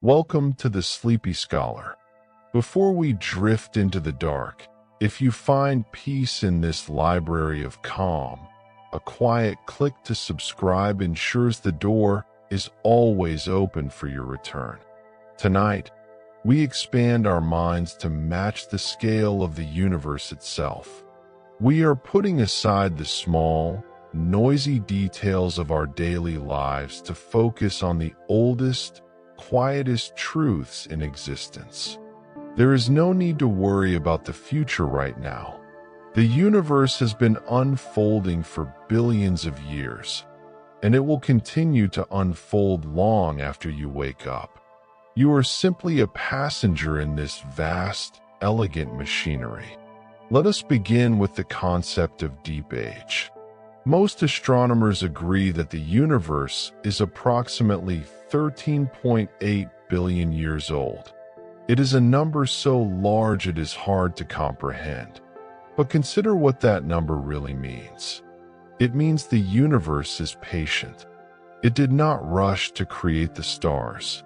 Welcome to the Sleepy Scholar. Before we drift into the dark, if you find peace in this library of calm, a quiet click to subscribe ensures the door is always open for your return. Tonight, we expand our minds to match the scale of the universe itself. We are putting aside the small, noisy details of our daily lives to focus on the oldest, quietest truths in existence. There is no need to worry about the future right now. The universe has been unfolding for billions of years, and it will continue to unfold long after you wake up. You are simply a passenger in this vast, elegant machinery. Let us begin with the concept of deep age. Most astronomers agree that the universe is approximately 13.8 billion years old. It is a number so large it is hard to comprehend. But consider what that number really means. It means the universe is patient. It did not rush to create the stars.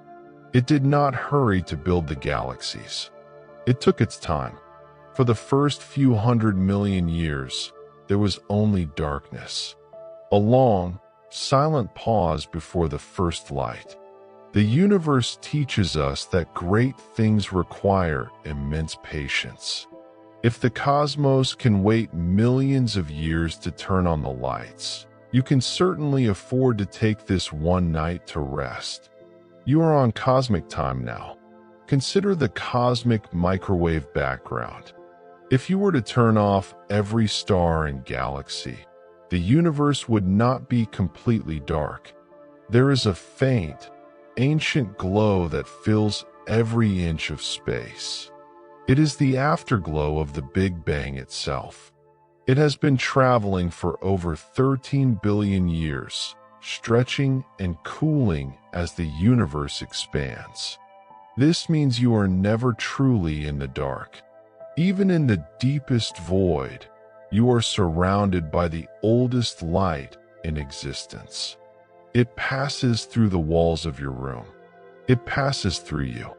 It did not hurry to build the galaxies. It took its time. For the first few 100 million years, there was only darkness. A long, silent pause before the first light. The universe teaches us that great things require immense patience. If the cosmos can wait millions of years to turn on the lights, you can certainly afford to take this one night to rest. You are on cosmic time now. Consider the cosmic microwave background. If you were to turn off every star and galaxy, the universe would not be completely dark. There is a faint, ancient glow that fills every inch of space. It is the afterglow of the Big Bang itself. It has been traveling for over 13 billion years, stretching and cooling as the universe expands. This means you are never truly in the dark. Even in the deepest void, you are surrounded by the oldest light in existence. It passes through the walls of your room. It passes through you.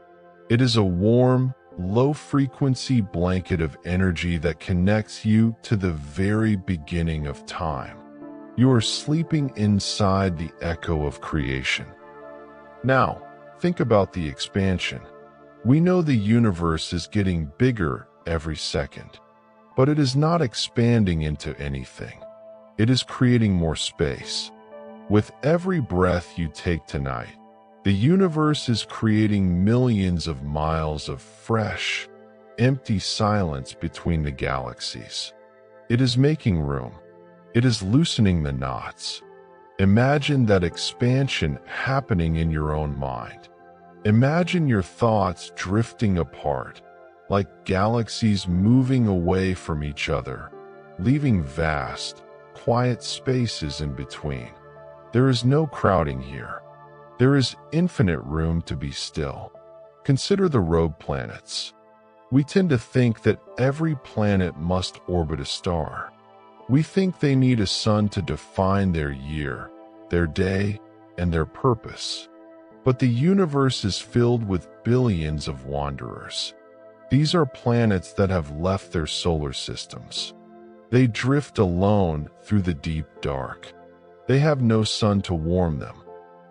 It is a warm, low-frequency blanket of energy that connects you to the very beginning of time. You are sleeping inside the echo of creation. Now, think about the expansion. We know the universe is getting bigger every second, but it is not expanding into anything. It is creating more space. With every breath you take tonight, the universe is creating millions of miles of fresh, empty silence between the galaxies. It is making room. It is loosening the knots. Imagine that expansion happening in your own mind. Imagine your thoughts drifting apart, like galaxies moving away from each other, leaving vast, quiet spaces in between. There is no crowding here. There is infinite room to be still. Consider the rogue planets. We tend to think that every planet must orbit a star. We think they need a sun to define their year, their day, and their purpose. But the universe is filled with billions of wanderers. These are planets that have left their solar systems. They drift alone through the deep dark. They have no sun to warm them.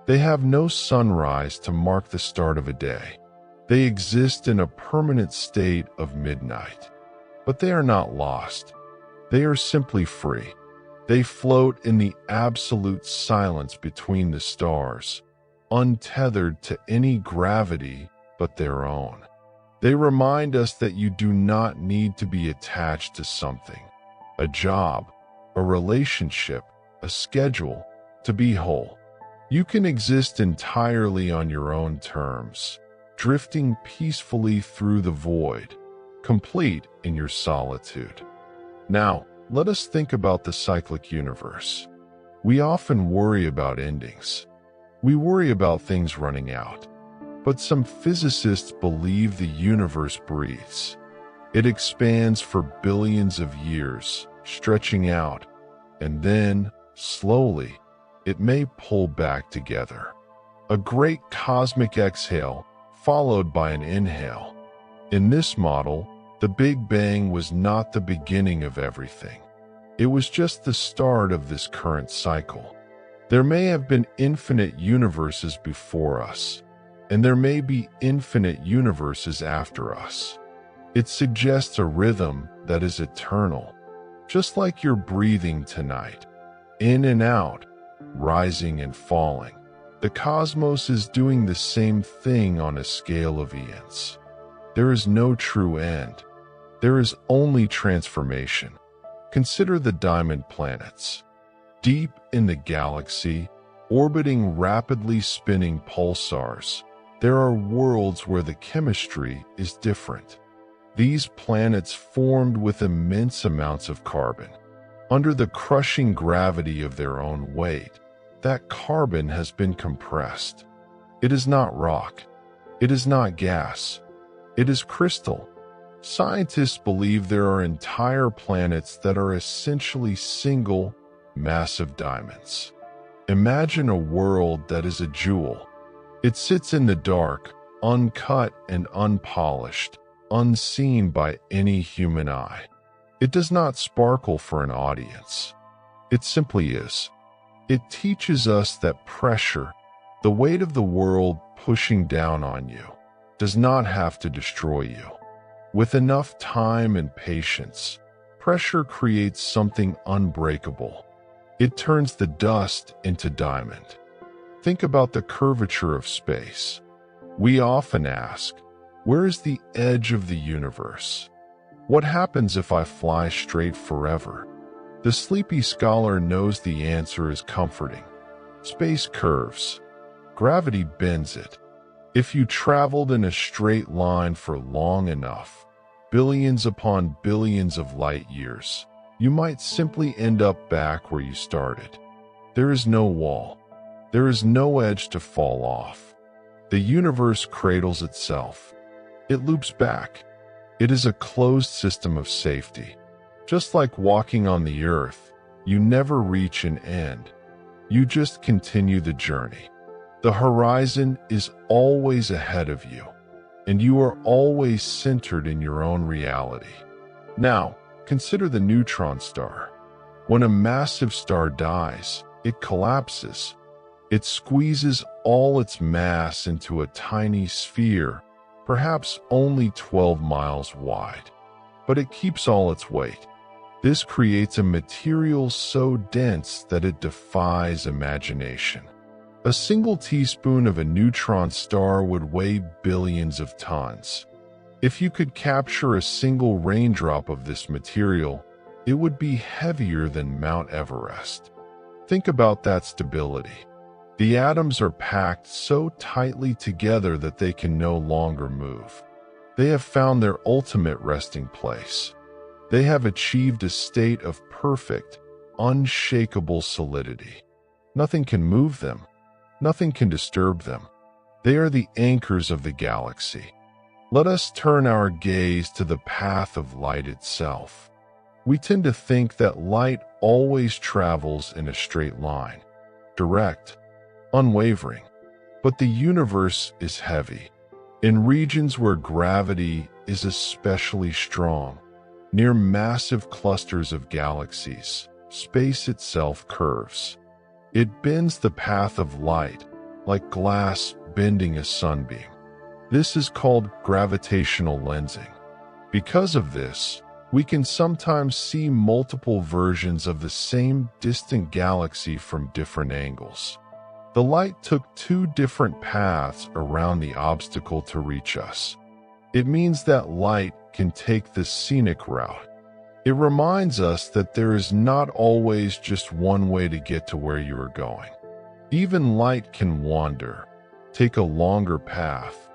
They have no sunrise to mark the start of a day. They exist in a permanent state of midnight. But they are not lost. They are simply free. They float in the absolute silence between the stars, untethered to any gravity but their own. They remind us that you do not need to be attached to something, a job, a relationship, a schedule, to be whole. You can exist entirely on your own terms, drifting peacefully through the void, complete in your solitude. Now, let us think about the cyclic universe. We often worry about endings. We worry about things running out. But some physicists believe the universe breathes. It expands for billions of years, stretching out, and then, slowly, it may pull back together. A great cosmic exhale, followed by an inhale. In this model, the Big Bang was not the beginning of everything. It was just the start of this current cycle. There may have been infinite universes before us, and there may be infinite universes after us. It suggests a rhythm that is eternal, just like your breathing tonight, in and out, rising and falling. The cosmos is doing the same thing on a scale of eons. There is no true end. There is only transformation. Consider the diamond planets. Deep in the galaxy, orbiting rapidly spinning pulsars, there are worlds where the chemistry is different. These planets formed with immense amounts of carbon. Under the crushing gravity of their own weight, that carbon has been compressed. It is not rock. It is not gas. It is crystal. Scientists believe there are entire planets that are essentially single, massive diamonds. Imagine a world that is a jewel. It sits in the dark, uncut and unpolished, unseen by any human eye. It does not sparkle for an audience. It simply is. It teaches us that pressure, the weight of the world pushing down on you, does not have to destroy you. With enough time and patience, pressure creates something unbreakable. It turns the dust into diamond. Think about the curvature of space. We often ask, where is the edge of the universe? What happens if I fly straight forever? The sleepy scholar knows the answer is comforting. Space curves. Gravity bends it. If you traveled in a straight line for long enough, billions upon billions of light years, you might simply end up back where you started. There is no wall. There is no edge to fall off. The universe cradles itself. It loops back. It is a closed system of safety. Just like walking on the earth, you never reach an end. You just continue the journey. The horizon is always ahead of you, and you are always centered in your own reality. Now, consider the neutron star. When a massive star dies, it collapses. It squeezes all its mass into a tiny sphere, perhaps only 12 miles wide. But it keeps all its weight. This creates a material so dense that it defies imagination. A single teaspoon of a neutron star would weigh billions of tons. If you could capture a single raindrop of this material, it would be heavier than Mount Everest. Think about that stability. The atoms are packed so tightly together that they can no longer move. They have found their ultimate resting place. They have achieved a state of perfect, unshakable solidity. Nothing can move them. Nothing can disturb them. They are the anchors of the galaxy. Let us turn our gaze to the path of light itself. We tend to think that light always travels in a straight line, direct, unwavering. But the universe is heavy. In regions where gravity is especially strong, near massive clusters of galaxies, space itself curves. It bends the path of light, like glass bending a sunbeam. This is called gravitational lensing. Because of this, we can sometimes see multiple versions of the same distant galaxy from different angles. The light took two different paths around the obstacle to reach us. It means that light can take the scenic route. It reminds us that there is not always just one way to get to where you are going. Even light can wander, take a longer path,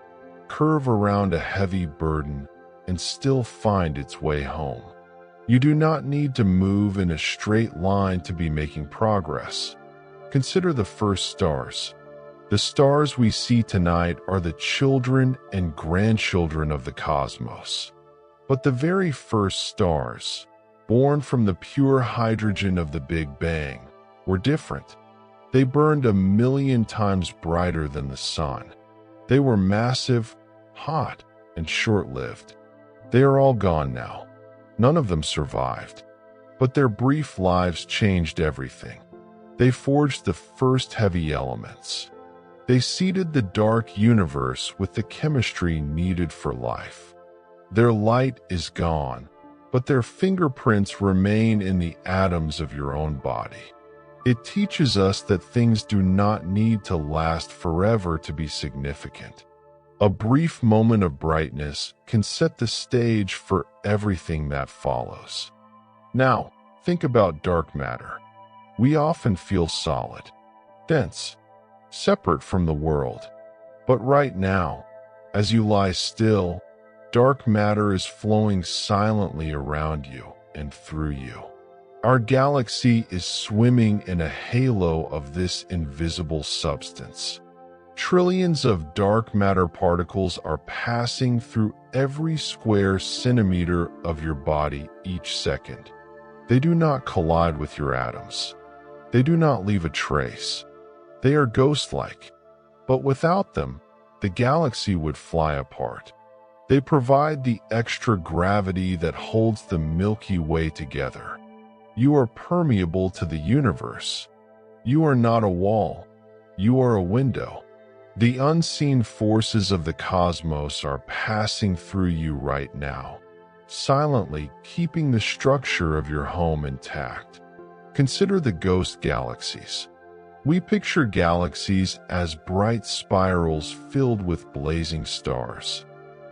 curve around a heavy burden, and still find its way home. You do not need to move in a straight line to be making progress. Consider the first stars. The stars we see tonight are the children and grandchildren of the cosmos. But the very first stars, born from the pure hydrogen of the Big Bang, were different. They burned 1,000,000 times brighter than the sun. They were massive, hot, and short-lived. They are all gone now. None of them survived. But their brief lives changed everything. They forged the first heavy elements. They seeded the dark universe with the chemistry needed for life. Their light is gone, but their fingerprints remain in the atoms of your own body. It teaches us that things do not need to last forever to be significant. A brief moment of brightness can set the stage for everything that follows. Now, think about dark matter. We often feel solid, dense, separate from the world. But right now, as you lie still, dark matter is flowing silently around you and through you. Our galaxy is swimming in a halo of this invisible substance. Trillions of dark matter particles are passing through every square centimeter of your body each second. They do not collide with your atoms. They do not leave a trace. They are ghost-like. But without them, the galaxy would fly apart. They provide the extra gravity that holds the Milky Way together. You are permeable to the universe. You are not a wall. You are a window. The unseen forces of the cosmos are passing through you right now, silently keeping the structure of your home intact. Consider the ghost galaxies. We picture galaxies as bright spirals filled with blazing stars.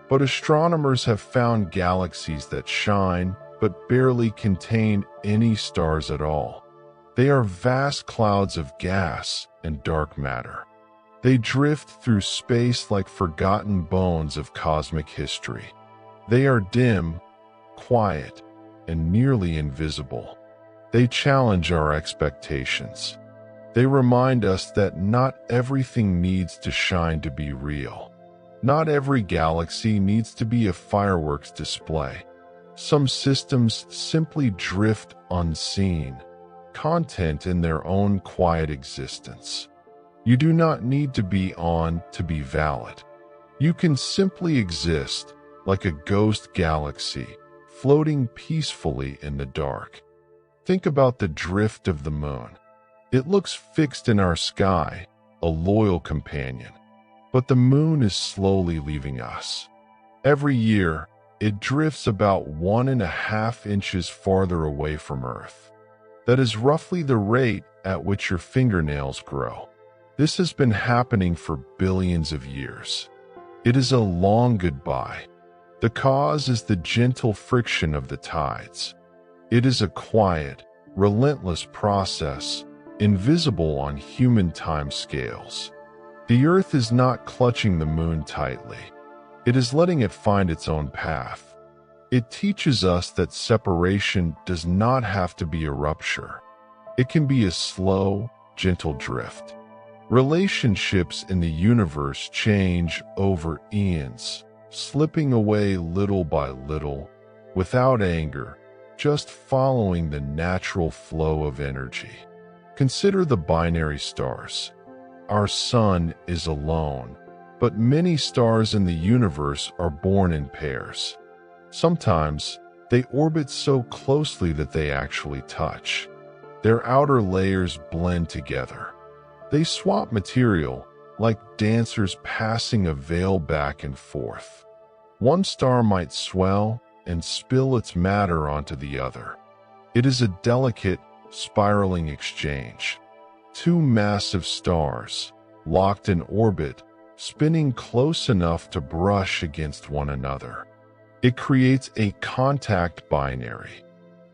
But astronomers have found galaxies that shine but barely contain any stars at all. They are vast clouds of gas and dark matter. They drift through space like forgotten bones of cosmic history. They are dim, quiet, and nearly invisible. They challenge our expectations. They remind us that not everything needs to shine to be real. Not every galaxy needs to be a fireworks display. Some systems simply drift unseen, content in their own quiet existence. You do not need to be on to be valid. You can simply exist like a ghost galaxy, floating peacefully in the dark. Think about the drift of the moon. It looks fixed in our sky, a loyal companion. But the moon is slowly leaving us. Every year, it drifts about 1.5 inches farther away from Earth. That is roughly the rate at which your fingernails grow. This has been happening for billions of years. It is a long goodbye. The cause is the gentle friction of the tides. It is a quiet, relentless process, invisible on human time scales. The Earth is not clutching the moon tightly. It is letting it find its own path. It teaches us that separation does not have to be a rupture. It can be a slow, gentle drift. Relationships in the universe change over eons, slipping away little by little, without anger, just following the natural flow of energy. Consider the binary stars. Our sun is alone, but many stars in the universe are born in pairs. Sometimes, they orbit so closely that they actually touch. Their outer layers blend together. They swap material, like dancers passing a veil back and forth. One star might swell and spill its matter onto the other. It is a delicate, spiraling exchange. Two massive stars, locked in orbit, spinning close enough to brush against one another. It creates a contact binary.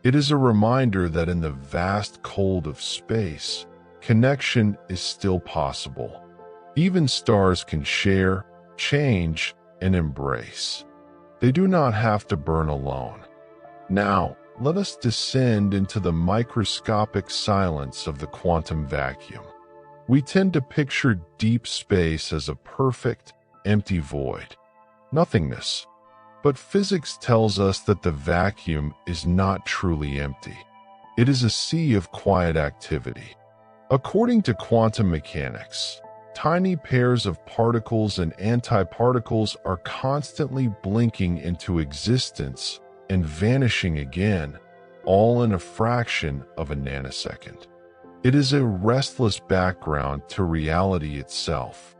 It is a reminder that in the vast cold of space, connection is still possible. Even stars can share, change, and embrace. They do not have to burn alone. Now, let us descend into the microscopic silence of the quantum vacuum. We tend to picture deep space as a perfect, empty void, nothingness. But physics tells us that the vacuum is not truly empty. It is a sea of quiet activity. According to quantum mechanics, Tiny pairs of particles and antiparticles are constantly blinking into existence and vanishing again, all in a fraction of a nanosecond. It is a restless background to reality itself.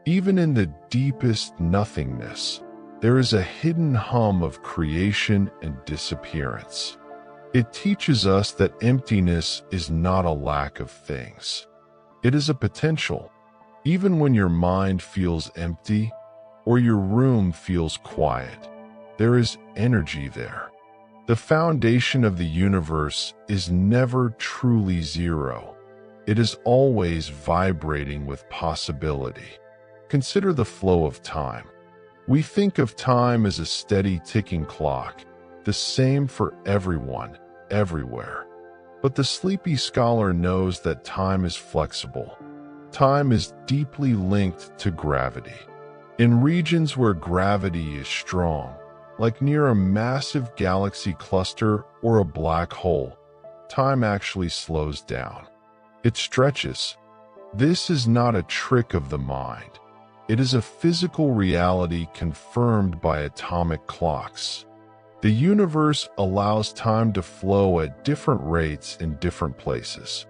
Even in the deepest nothingness, there is a hidden hum of creation and disappearance. It teaches us that emptiness is not a lack of things. It is a potential. Even when your mind feels empty or your room feels quiet, there is energy there. The foundation of the universe is never truly zero. It is always vibrating with possibility. Consider the flow of time. We think of time as a steady ticking clock, the same for everyone, everywhere. But the sleepy scholar knows that time is flexible. Time is deeply linked to gravity. In regions where gravity is strong, like near a massive galaxy cluster or a black hole, time actually slows down. It stretches. This is not a trick of the mind. It is a physical reality confirmed by atomic clocks. The universe allows time to flow at different rates in different places.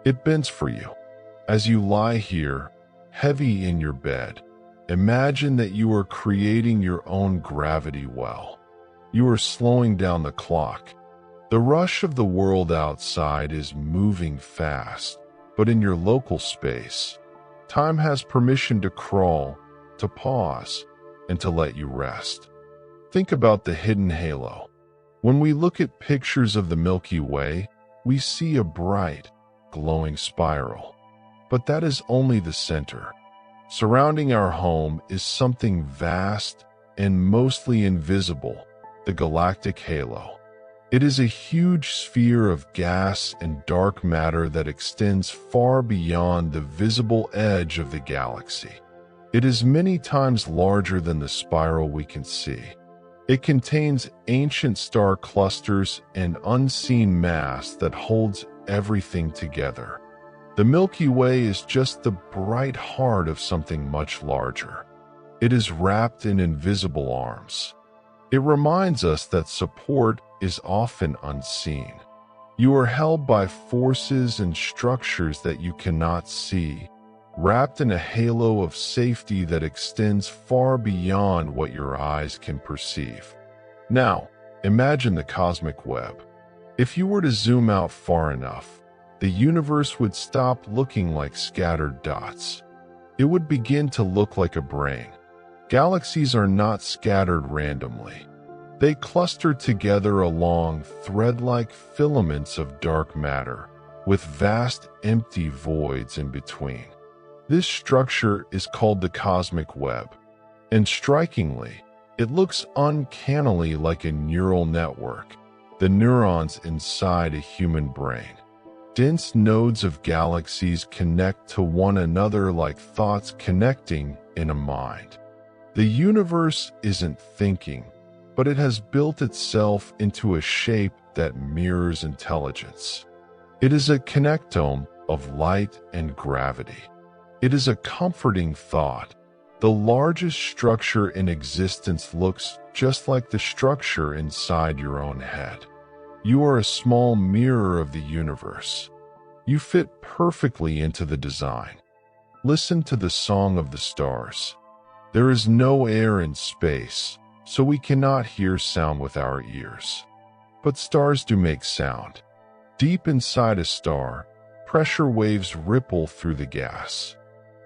It bends for you. As you lie here, heavy in your bed, imagine that you are creating your own gravity well. You are slowing down the clock. The rush of the world outside is moving fast, but in your local space, time has permission to crawl, to pause, and to let you rest. Think about the hidden halo. When we look at pictures of the Milky Way, we see a bright, glowing spiral. But that is only the center. Surrounding our home is something vast and mostly invisible, the galactic halo. It is a huge sphere of gas and dark matter that extends far beyond the visible edge of the galaxy. It is many times larger than the spiral we can see. It contains ancient star clusters and unseen mass that holds everything together. The Milky Way is just the bright heart of something much larger. It is wrapped in invisible arms. It reminds us that support is often unseen. You are held by forces and structures that you cannot see, wrapped in a halo of safety that extends far beyond what your eyes can perceive. Now, imagine the cosmic web. If you were to zoom out far enough, the universe would stop looking like scattered dots. It would begin to look like a brain. Galaxies are not scattered randomly. They cluster together along thread-like filaments of dark matter, with vast empty voids in between. This structure is called the cosmic web, and strikingly, it looks uncannily like a neural network, the neurons inside a human brain. Dense nodes of galaxies connect to one another like thoughts connecting in a mind. The universe isn't thinking, but it has built itself into a shape that mirrors intelligence. It is a connectome of light and gravity. It is a comforting thought. The largest structure in existence looks just like the structure inside your own head. You are a small mirror of the universe. You fit perfectly into the design. Listen to the song of the stars. There is no air in space, so we cannot hear sound with our ears. But stars do make sound. Deep inside a star, pressure waves ripple through the gas.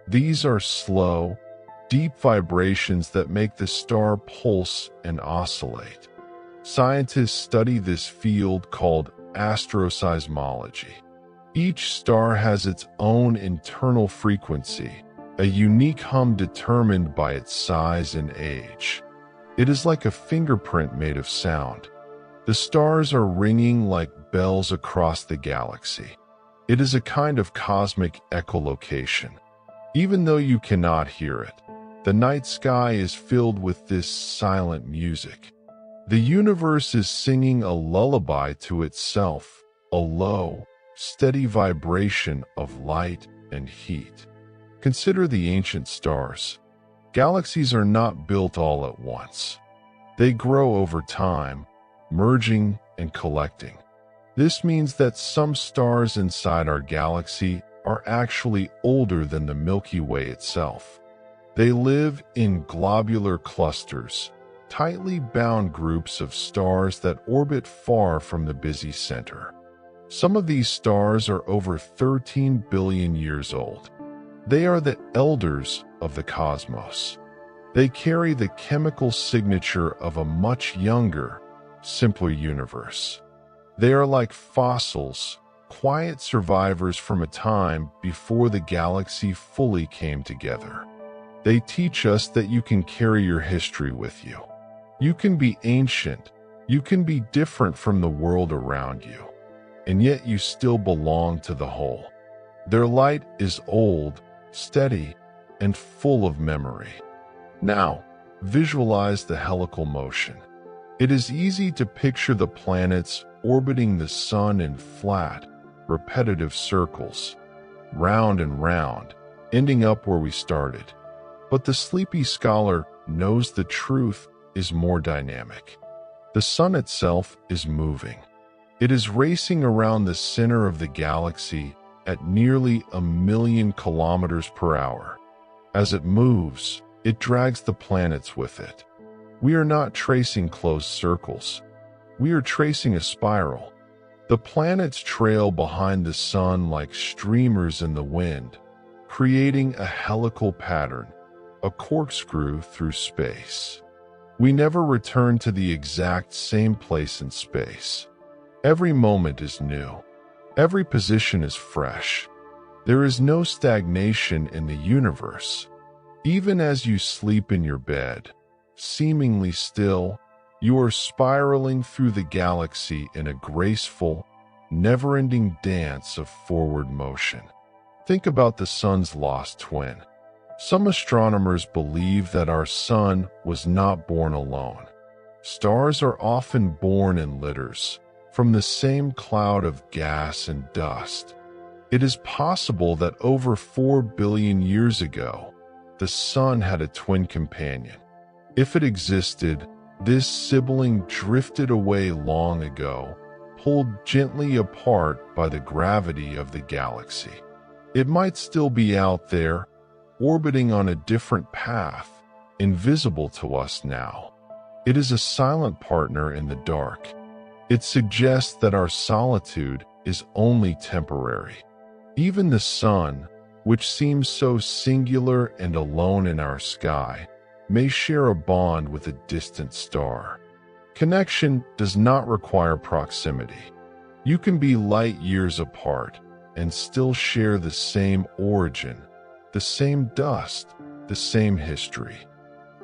These are slow, deep vibrations that make the star pulse and oscillate. Scientists study this field called astroseismology. Each star has its own internal frequency, a unique hum determined by its size and age. It is like a fingerprint made of sound. The stars are ringing like bells across the galaxy. It is a kind of cosmic echolocation. Even though you cannot hear it, the night sky is filled with this silent music. The universe is singing a lullaby to itself, a low, steady vibration of light and heat. Consider the ancient stars. Galaxies are not built all at once. They grow over time, merging and collecting. This means that some stars inside our galaxy are actually older than the Milky Way itself. They live in globular clusters, tightly bound groups of stars that orbit far from the busy center. Some of these stars are over 13 billion years old. They are the elders of the cosmos. They carry the chemical signature of a much younger, simpler universe. They are like fossils, quiet survivors from a time before the galaxy fully came together. They teach us that you can carry your history with you. You can be ancient, you can be different from the world around you, and yet you still belong to the whole. Their light is old, steady, and full of memory. Now, visualize the helical motion. It is easy to picture the planets orbiting the sun in flat, repetitive circles, round and round, ending up where we started. But the sleepy scholar knows the truth is more dynamic. The sun itself is moving. It is racing around the center of the galaxy at nearly 1,000,000 kilometers per hour. As it moves, it drags the planets with it. We are not tracing closed circles. We are tracing a spiral. The planets trail behind the sun like streamers in the wind, creating a helical pattern, a corkscrew through space. We never return to the exact same place in space. Every moment is new. Every position is fresh. There is no stagnation in the universe. Even as you sleep in your bed, seemingly still, you are spiraling through the galaxy in a graceful, never-ending dance of forward motion. Think about the sun's lost twin. Some astronomers believe that our sun was not born alone. Stars are often born in litters, from the same cloud of gas and dust. It is possible that over 4 billion years ago, the sun had a twin companion. If it existed, this sibling drifted away long ago, pulled gently apart by the gravity of the galaxy. It might still be out there, orbiting on a different path, invisible to us now. It is a silent partner in the dark. It suggests that our solitude is only temporary. Even the sun, which seems so singular and alone in our sky, may share a bond with a distant star. Connection does not require proximity. You can be light years apart and still share the same origin, the same dust, the same history.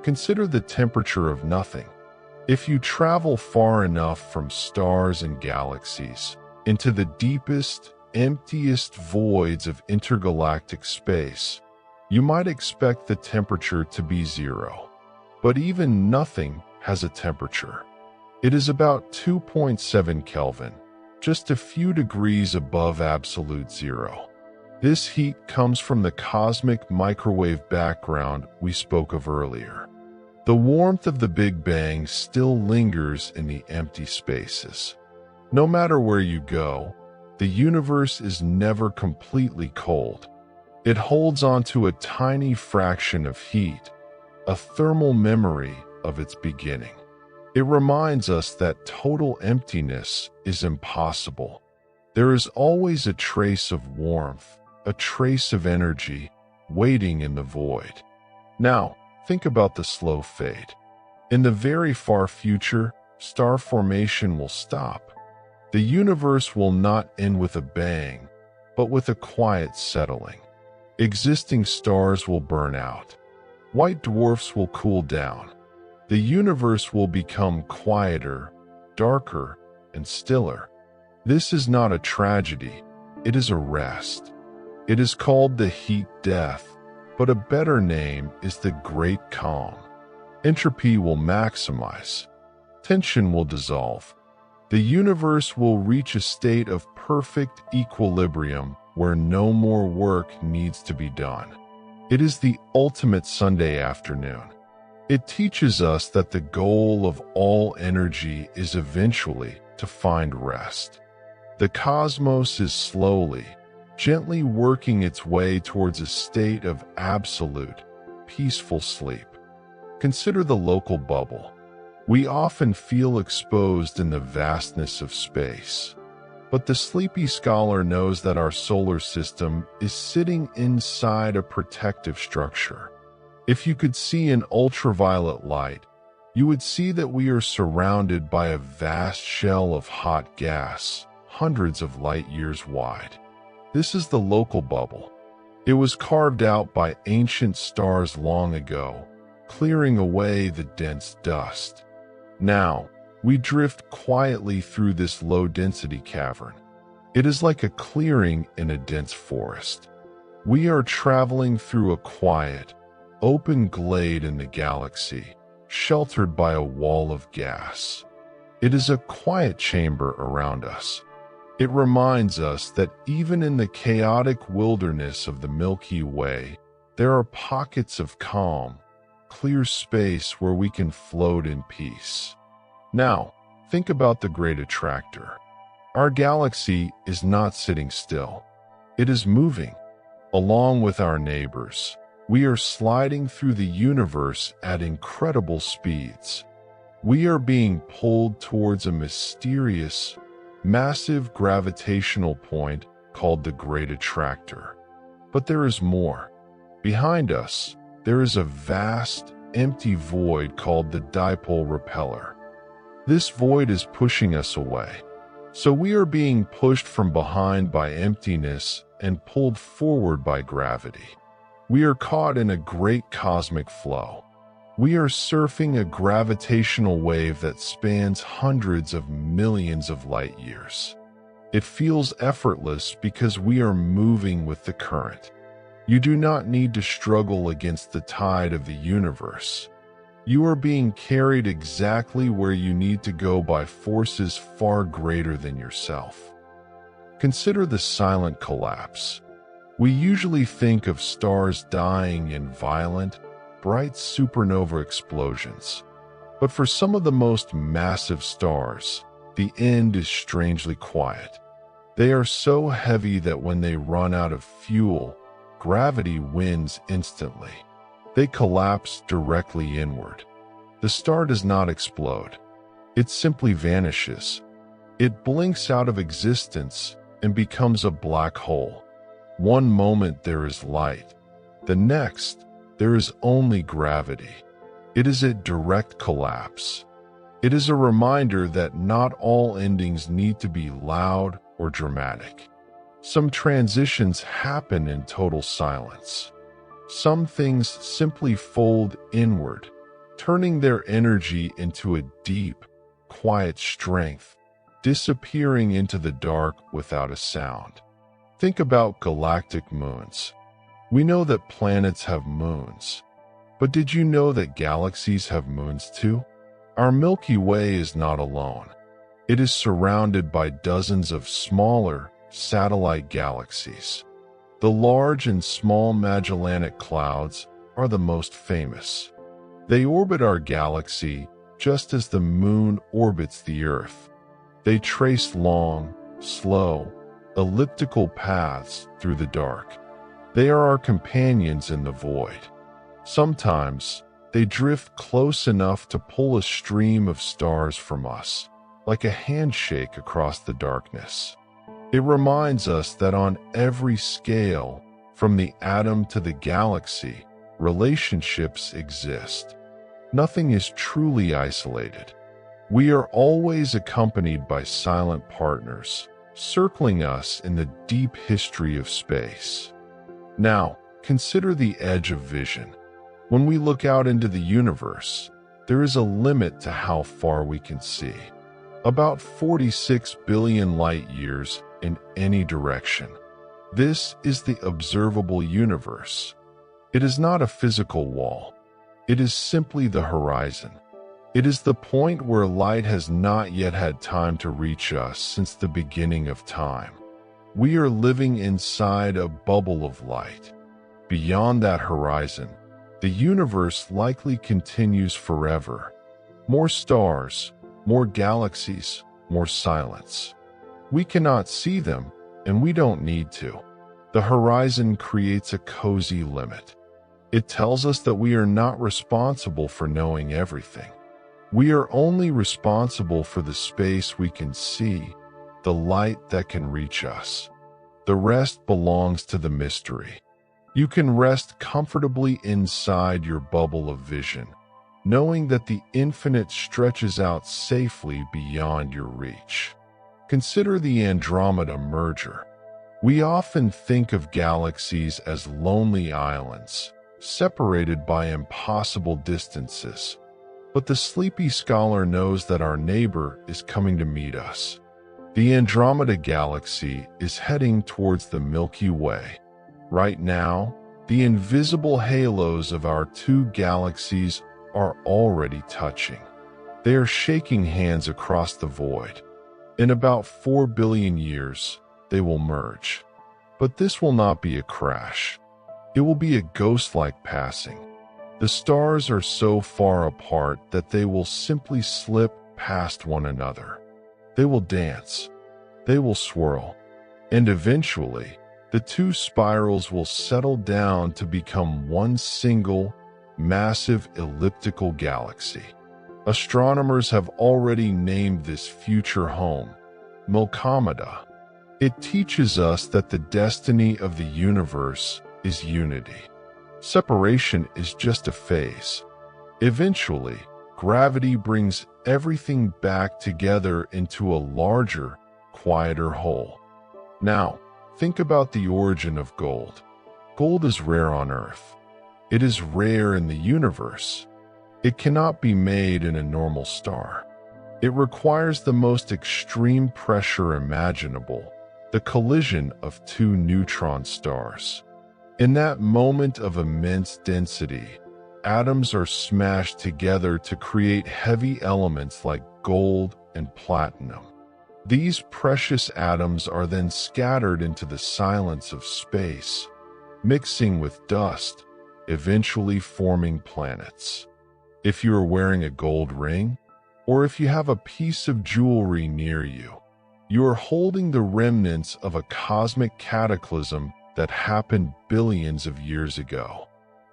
Consider the temperature of nothing. If you travel far enough from stars and galaxies into the deepest, emptiest voids of intergalactic space, you might expect the temperature to be 0. But even nothing has a temperature. It is about 2.7 Kelvin, just a few degrees above absolute zero. This heat comes from the cosmic microwave background we spoke of earlier. The warmth of the Big Bang still lingers in the empty spaces. No matter where you go, the universe is never completely cold. It holds onto a tiny fraction of heat, a thermal memory of its beginning. It reminds us that total emptiness is impossible. There is always a trace of warmth, a trace of energy, waiting in the void. Now, think about the slow fade. In the very far future, star formation will stop. The universe will not end with a bang, but with a quiet settling. Existing stars will burn out. White dwarfs will cool down. The universe will become quieter, darker, and stiller. This is not a tragedy, it is a rest. It is called the heat death, but a better name is the great calm. Entropy will maximize. Tension will dissolve. The universe will reach a state of perfect equilibrium where no more work needs to be done. It is the ultimate Sunday afternoon. It teaches us that the goal of all energy is eventually to find rest. The cosmos is slowly, gently working its way towards a state of absolute, peaceful sleep. Consider the local bubble. We often feel exposed in the vastness of space. But the sleepy scholar knows that our solar system is sitting inside a protective structure. If you could see an ultraviolet light, you would see that we are surrounded by a vast shell of hot gas, hundreds of light years wide. This is the local bubble. It was carved out by ancient stars long ago, clearing away the dense dust. Now, we drift quietly through this low-density cavern. It is like a clearing in a dense forest. We are traveling through a quiet, open glade in the galaxy, sheltered by a wall of gas. It is a quiet chamber around us. It reminds us that even in the chaotic wilderness of the Milky Way, there are pockets of calm, clear space where we can float in peace. Now, think about the Great Attractor. Our galaxy is not sitting still. It is moving. Along with our neighbors, we are sliding through the universe at incredible speeds. We are being pulled towards a mysterious, massive gravitational point called the Great Attractor. But there is more. Behind us, there is a vast, empty void called the dipole repeller. This void is pushing us away. So we are being pushed from behind by emptiness and pulled forward by gravity. We are caught in a great cosmic flow. We are surfing a gravitational wave that spans hundreds of millions of light years. It feels effortless because we are moving with the current. You do not need to struggle against the tide of the universe. You are being carried exactly where you need to go by forces far greater than yourself. Consider the silent collapse. We usually think of stars dying in violent, bright supernova explosions. But for some of the most massive stars, the end is strangely quiet. They are so heavy that when they run out of fuel, gravity wins instantly. They collapse directly inward. The star does not explode. It simply vanishes. It blinks out of existence and becomes a black hole. One moment there is light. The next, there is only gravity. It is a direct collapse. It is a reminder that not all endings need to be loud or dramatic. Some transitions happen in total silence. Some things simply fold inward, turning their energy into a deep, quiet strength, disappearing into the dark without a sound. Think about galactic moons. We know that planets have moons, but did you know that galaxies have moons too? Our Milky Way is not alone. It is surrounded by dozens of smaller, satellite galaxies. The Large and Small Magellanic Clouds are the most famous. They orbit our galaxy just as the Moon orbits the Earth. They trace long, slow, elliptical paths through the dark. They are our companions in the void. Sometimes, they drift close enough to pull a stream of stars from us, like a handshake across the darkness. It reminds us that on every scale, from the atom to the galaxy, relationships exist. Nothing is truly isolated. We are always accompanied by silent partners, circling us in the deep history of space. Now, consider the edge of vision. When we look out into the universe, there is a limit to how far we can see. About 46 billion light years in any direction. This is the observable universe. It is not a physical wall. It is simply the horizon. It is the point where light has not yet had time to reach us since the beginning of time. We are living inside a bubble of light. Beyond that horizon, the universe likely continues forever. More stars, more galaxies, more silence. We cannot see them, and we don't need to. The horizon creates a cozy limit. It tells us that we are not responsible for knowing everything. We are only responsible for the space we can see, the light that can reach us. The rest belongs to the mystery. You can rest comfortably inside your bubble of vision, knowing that the infinite stretches out safely beyond your reach. Consider the Andromeda merger. We often think of galaxies as lonely islands, separated by impossible distances. But the sleepy scholar knows that our neighbor is coming to meet us. The Andromeda Galaxy is heading towards the Milky Way. Right now, the invisible halos of our two galaxies are already touching. They are shaking hands across the void. In about 4 billion years, they will merge. But this will not be a crash. It will be a ghost-like passing. The stars are so far apart that they will simply slip past one another. They will dance. They will swirl. And eventually, the two spirals will settle down to become one single, massive elliptical galaxy. Astronomers have already named this future home Milkomeda. It teaches us that the destiny of the universe is unity. Separation is just a phase. Eventually, gravity brings everything back together into a larger, quieter whole. Now, think about the origin of gold. Gold is rare on Earth. It is rare in the universe. It cannot be made in a normal star. It requires the most extreme pressure imaginable, the collision of two neutron stars. In that moment of immense density, atoms are smashed together to create heavy elements like gold and platinum. These precious atoms are then scattered into the silence of space, mixing with dust, eventually forming planets. If you are wearing a gold ring, or if you have a piece of jewelry near you, you are holding the remnants of a cosmic cataclysm that happened billions of years ago.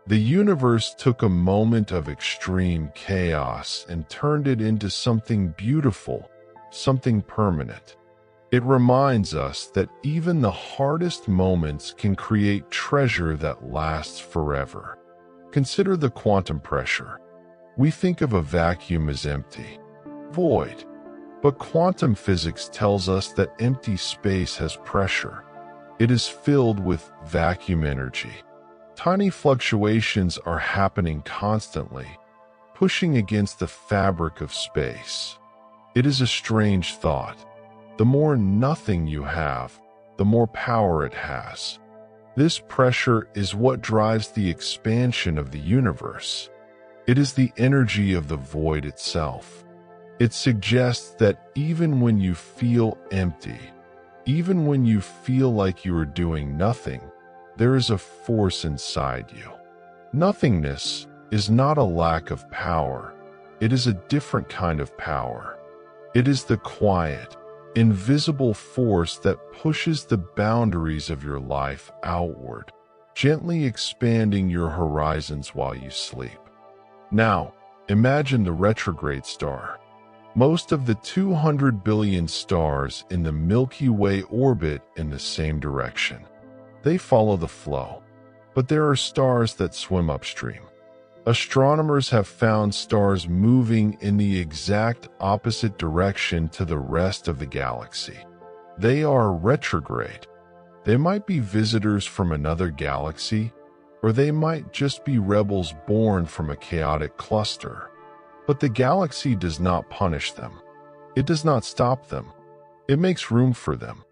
The universe took a moment of extreme chaos and turned it into something beautiful, something permanent. It reminds us that even the hardest moments can create treasure that lasts forever. Consider the quantum pressure. We think of a vacuum as empty, void. But quantum physics tells us that empty space has pressure. It is filled with vacuum energy. Tiny fluctuations are happening constantly, pushing against the fabric of space. It is a strange thought. The more nothing you have, the more power it has. This pressure is what drives the expansion of the universe. It is the energy of the void itself. It suggests that even when you feel empty, even when you feel like you are doing nothing, there is a force inside you. Nothingness is not a lack of power. It is a different kind of power. It is the quiet, invisible force that pushes the boundaries of your life outward, gently expanding your horizons while you sleep. Now, imagine the retrograde star. Most of the 200 billion stars in the Milky Way orbit in the same direction. They follow the flow, but there are stars that swim upstream. Astronomers have found stars moving in the exact opposite direction to the rest of the galaxy. They are retrograde. They might be visitors from another galaxy, or they might just be rebels born from a chaotic cluster. But the galaxy does not punish them. It does not stop them. It makes room for them.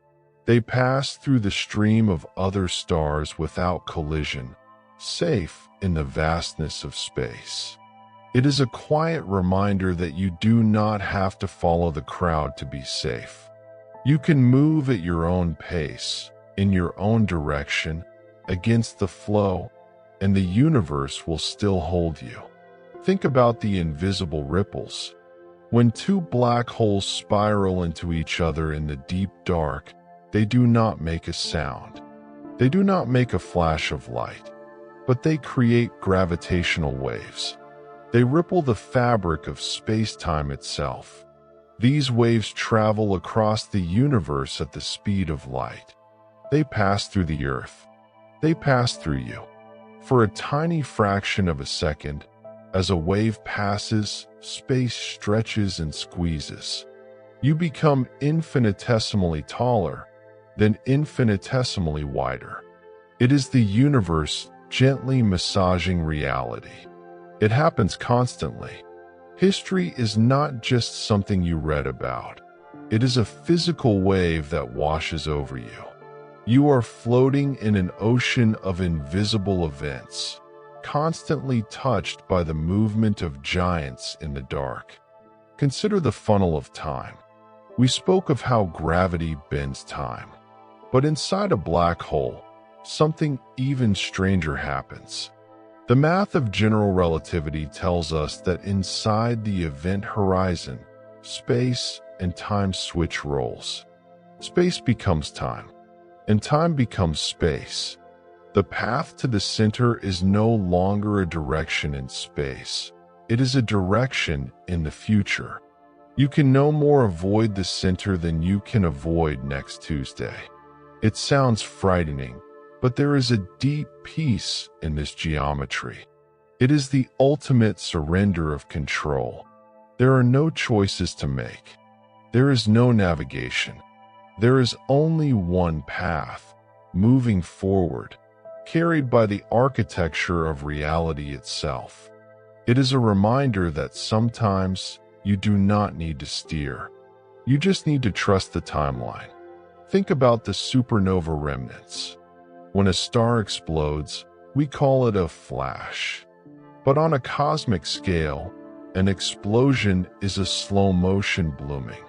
They pass through the stream of other stars without collision, safe in the vastness of space. It is a quiet reminder that you do not have to follow the crowd to be safe. You can move at your own pace, in your own direction, against the flow, and the universe will still hold you. Think about the invisible ripples. When two black holes spiral into each other in the deep dark, they do not make a sound. They do not make a flash of light, but they create gravitational waves. They ripple the fabric of space-time itself. These waves travel across the universe at the speed of light. They pass through the Earth. They pass through you. For a tiny fraction of a second, as a wave passes, space stretches and squeezes. You become infinitesimally taller, then infinitesimally wider. It is the universe gently massaging reality. It happens constantly. History is not just something you read about. It is a physical wave that washes over you. You are floating in an ocean of invisible events, constantly touched by the movement of giants in the dark. Consider the funnel of time. We spoke of how gravity bends time. But inside a black hole, something even stranger happens. The math of general relativity tells us that inside the event horizon, space and time switch roles. Space becomes time, and time becomes space. The path to the center is no longer a direction in space. It is a direction in the future. You can no more avoid the center than you can avoid next Tuesday. It sounds frightening, but there is a deep peace in this geometry. It is the ultimate surrender of control. There are no choices to make. There is no navigation. There is only one path, moving forward, carried by the architecture of reality itself. It is a reminder that sometimes you do not need to steer. You just need to trust the timeline. Think about the supernova remnants. When a star explodes, we call it a flash. But on a cosmic scale, an explosion is a slow-motion blooming.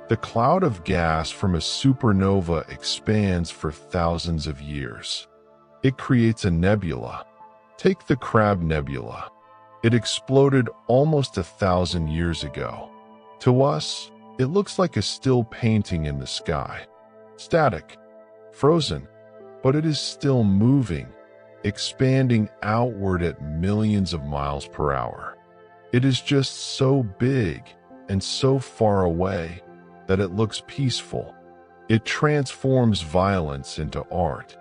The cloud of gas from a supernova expands for thousands of years. It creates a nebula. Take the Crab Nebula. It exploded almost 1,000 years ago. To us, it looks like a still painting in the sky. Static, frozen, but it is still moving, expanding outward at millions of miles per hour. It is just so big and so far away that it looks peaceful. It transforms violence into art.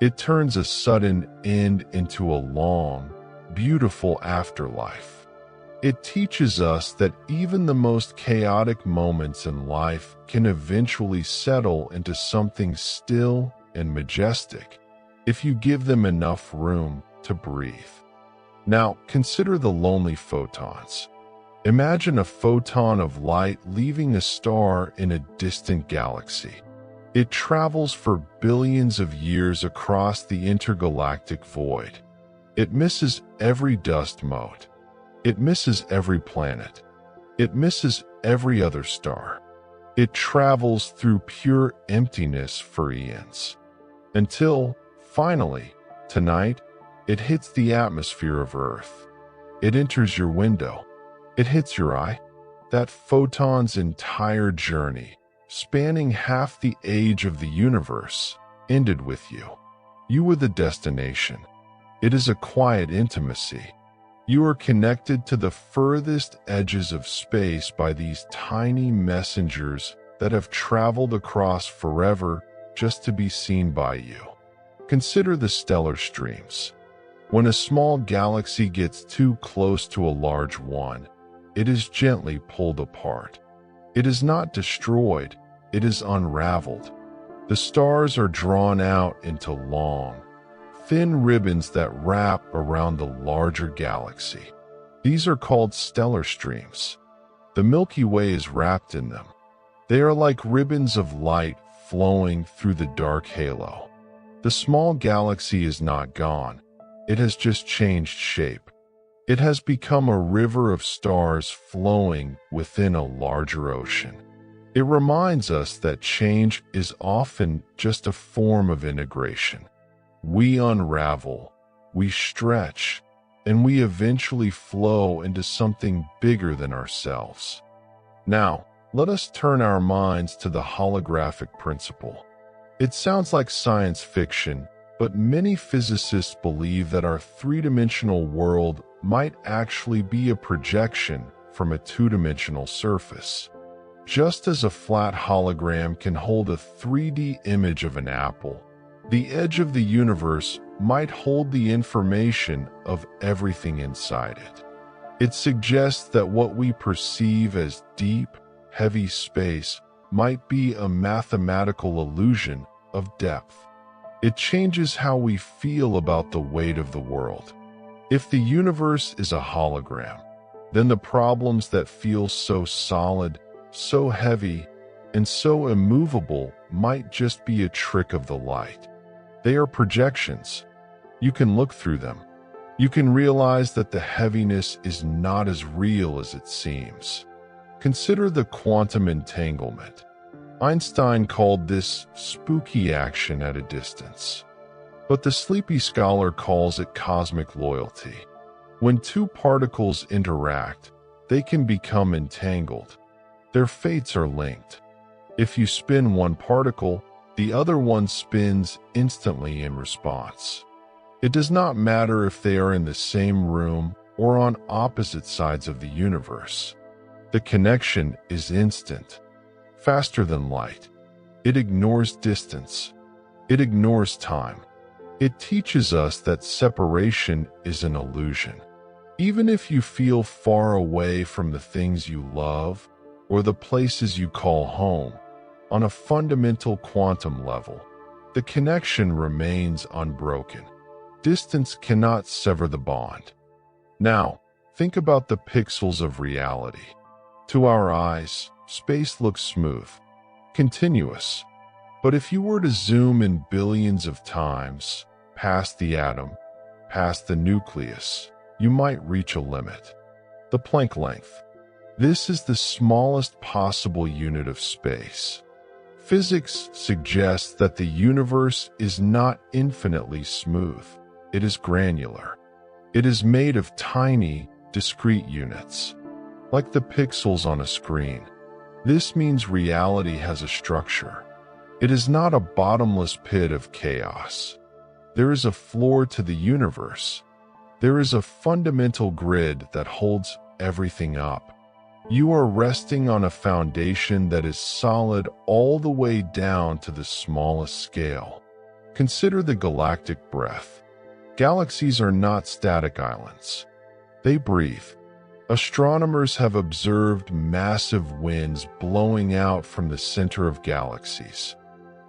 It turns a sudden end into a long, beautiful afterlife. It teaches us that even the most chaotic moments in life can eventually settle into something still and majestic if you give them enough room to breathe. Now, consider the lonely photons. Imagine a photon of light leaving a star in a distant galaxy. It travels for billions of years across the intergalactic void. It misses every dust mote. It misses every planet. It misses every other star. It travels through pure emptiness for eons. Until, finally, tonight, it hits the atmosphere of Earth. It enters your window. It hits your eye. That photon's entire journey, spanning half the age of the universe, ended with you. You were the destination. It is a quiet intimacy. You are connected to the furthest edges of space by these tiny messengers that have traveled across forever just to be seen by you. Consider the stellar streams. When a small galaxy gets too close to a large one, it is gently pulled apart. It is not destroyed, it is unraveled. The stars are drawn out into long, thin ribbons that wrap around the larger galaxy. These are called stellar streams. The Milky Way is wrapped in them. They are like ribbons of light flowing through the dark halo. The small galaxy is not gone. It has just changed shape. It has become a river of stars flowing within a larger ocean. It reminds us that change is often just a form of integration. We unravel, we stretch, and we eventually flow into something bigger than ourselves. Now, let us turn our minds to the holographic principle. It sounds like science fiction, but many physicists believe that our three-dimensional world might actually be a projection from a two-dimensional surface. Just as a flat hologram can hold a 3D image of an apple, the edge of the universe might hold the information of everything inside it. It suggests that what we perceive as deep, heavy space might be a mathematical illusion of depth. It changes how we feel about the weight of the world. If the universe is a hologram, then the problems that feel so solid, so heavy, and so immovable might just be a trick of the light. They are projections. You can look through them. You can realize that the heaviness is not as real as it seems. Consider the quantum entanglement. Einstein called this spooky action at a distance. But the sleepy scholar calls it cosmic loyalty. When two particles interact, they can become entangled. Their fates are linked. If you spin one particle, the other one spins instantly in response. It does not matter if they are in the same room or on opposite sides of the universe. The connection is instant, faster than light. It ignores distance. It ignores time. It teaches us that separation is an illusion. Even if you feel far away from the things you love or the places you call home, on a fundamental quantum level, the connection remains unbroken. Distance cannot sever the bond. Now, think about the pixels of reality. To our eyes, space looks smooth, continuous. But if you were to zoom in billions of times, past the atom, past the nucleus, you might reach a limit. The Planck length. This is the smallest possible unit of space. Physics suggests that the universe is not infinitely smooth. It is granular. It is made of tiny, discrete units, like the pixels on a screen. This means reality has a structure. It is not a bottomless pit of chaos. There is a floor to the universe. There is a fundamental grid that holds everything up. You are resting on a foundation that is solid all the way down to the smallest scale. Consider the galactic breath. Galaxies are not static islands. They breathe. Astronomers have observed massive winds blowing out from the center of galaxies,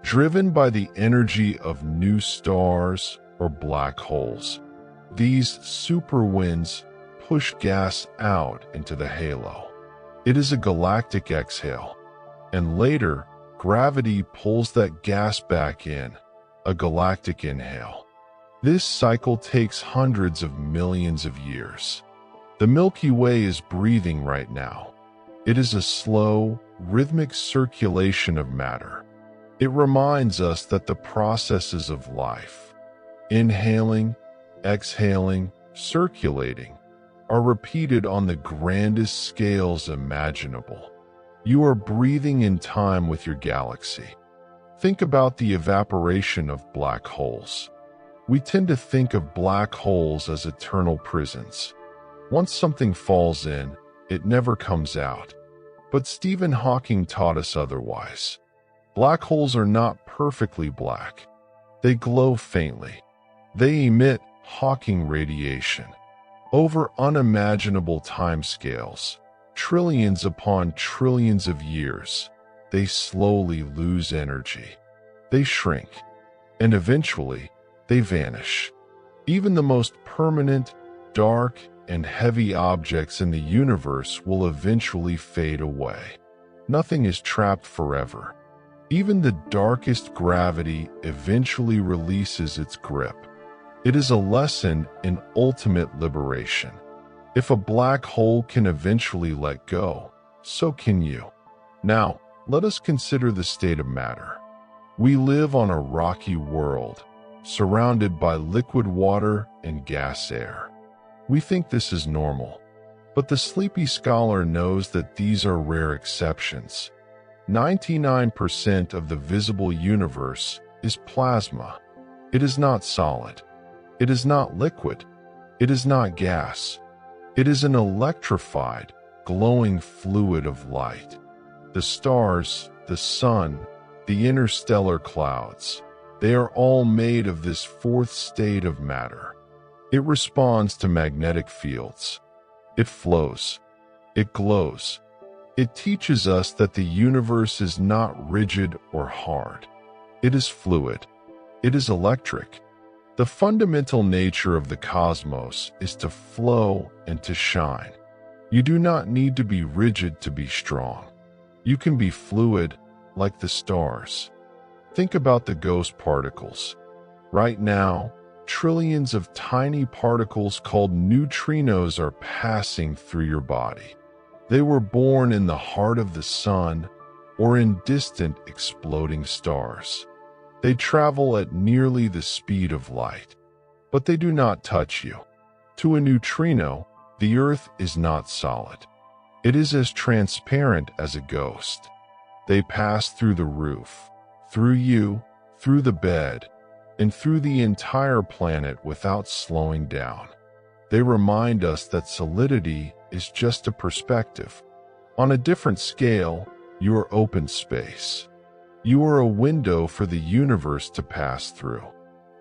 driven by the energy of new stars or black holes. These super winds push gas out into the halo. It is a galactic exhale, and later, gravity pulls that gas back in, a galactic inhale. This cycle takes hundreds of millions of years. The Milky Way is breathing right now. It is a slow, rhythmic circulation of matter. It reminds us that the processes of life, inhaling, exhaling, circulating, are repeated on the grandest scales imaginable. You are breathing in time with your galaxy. Think about the evaporation of black holes. We tend to think of black holes as eternal prisons. Once something falls in, it never comes out. But Stephen Hawking taught us otherwise. Black holes are not perfectly black. They glow faintly. They emit Hawking radiation. Over unimaginable timescales, trillions upon trillions of years, they slowly lose energy. They shrink, and eventually, they vanish. Even the most permanent, dark, and heavy objects in the universe will eventually fade away. Nothing is trapped forever. Even the darkest gravity eventually releases its grip. It is a lesson in ultimate liberation. If a black hole can eventually let go, so can you. Now, let us consider the state of matter. We live on a rocky world, surrounded by liquid water and gas air. We think this is normal, but the sleepy scholar knows that these are rare exceptions. 99% of the visible universe is plasma. It is not solid. It is not liquid. It is not gas. It is an electrified, glowing fluid of light. The stars, the sun, the interstellar clouds, they are all made of this fourth state of matter. It responds to magnetic fields. It flows. It glows. It teaches us that the universe is not rigid or hard. It is fluid. It is electric. The fundamental nature of the cosmos is to flow and to shine. You do not need to be rigid to be strong. You can be fluid like the stars. Think about the ghost particles. Right now, trillions of tiny particles called neutrinos are passing through your body. They were born in the heart of the sun or in distant exploding stars. They travel at nearly the speed of light, but they do not touch you. To a neutrino, the Earth is not solid. It is as transparent as a ghost. They pass through the roof, through you, through the bed, and through the entire planet without slowing down. They remind us that solidity is just a perspective. On a different scale, you are open space. You are a window for the universe to pass through.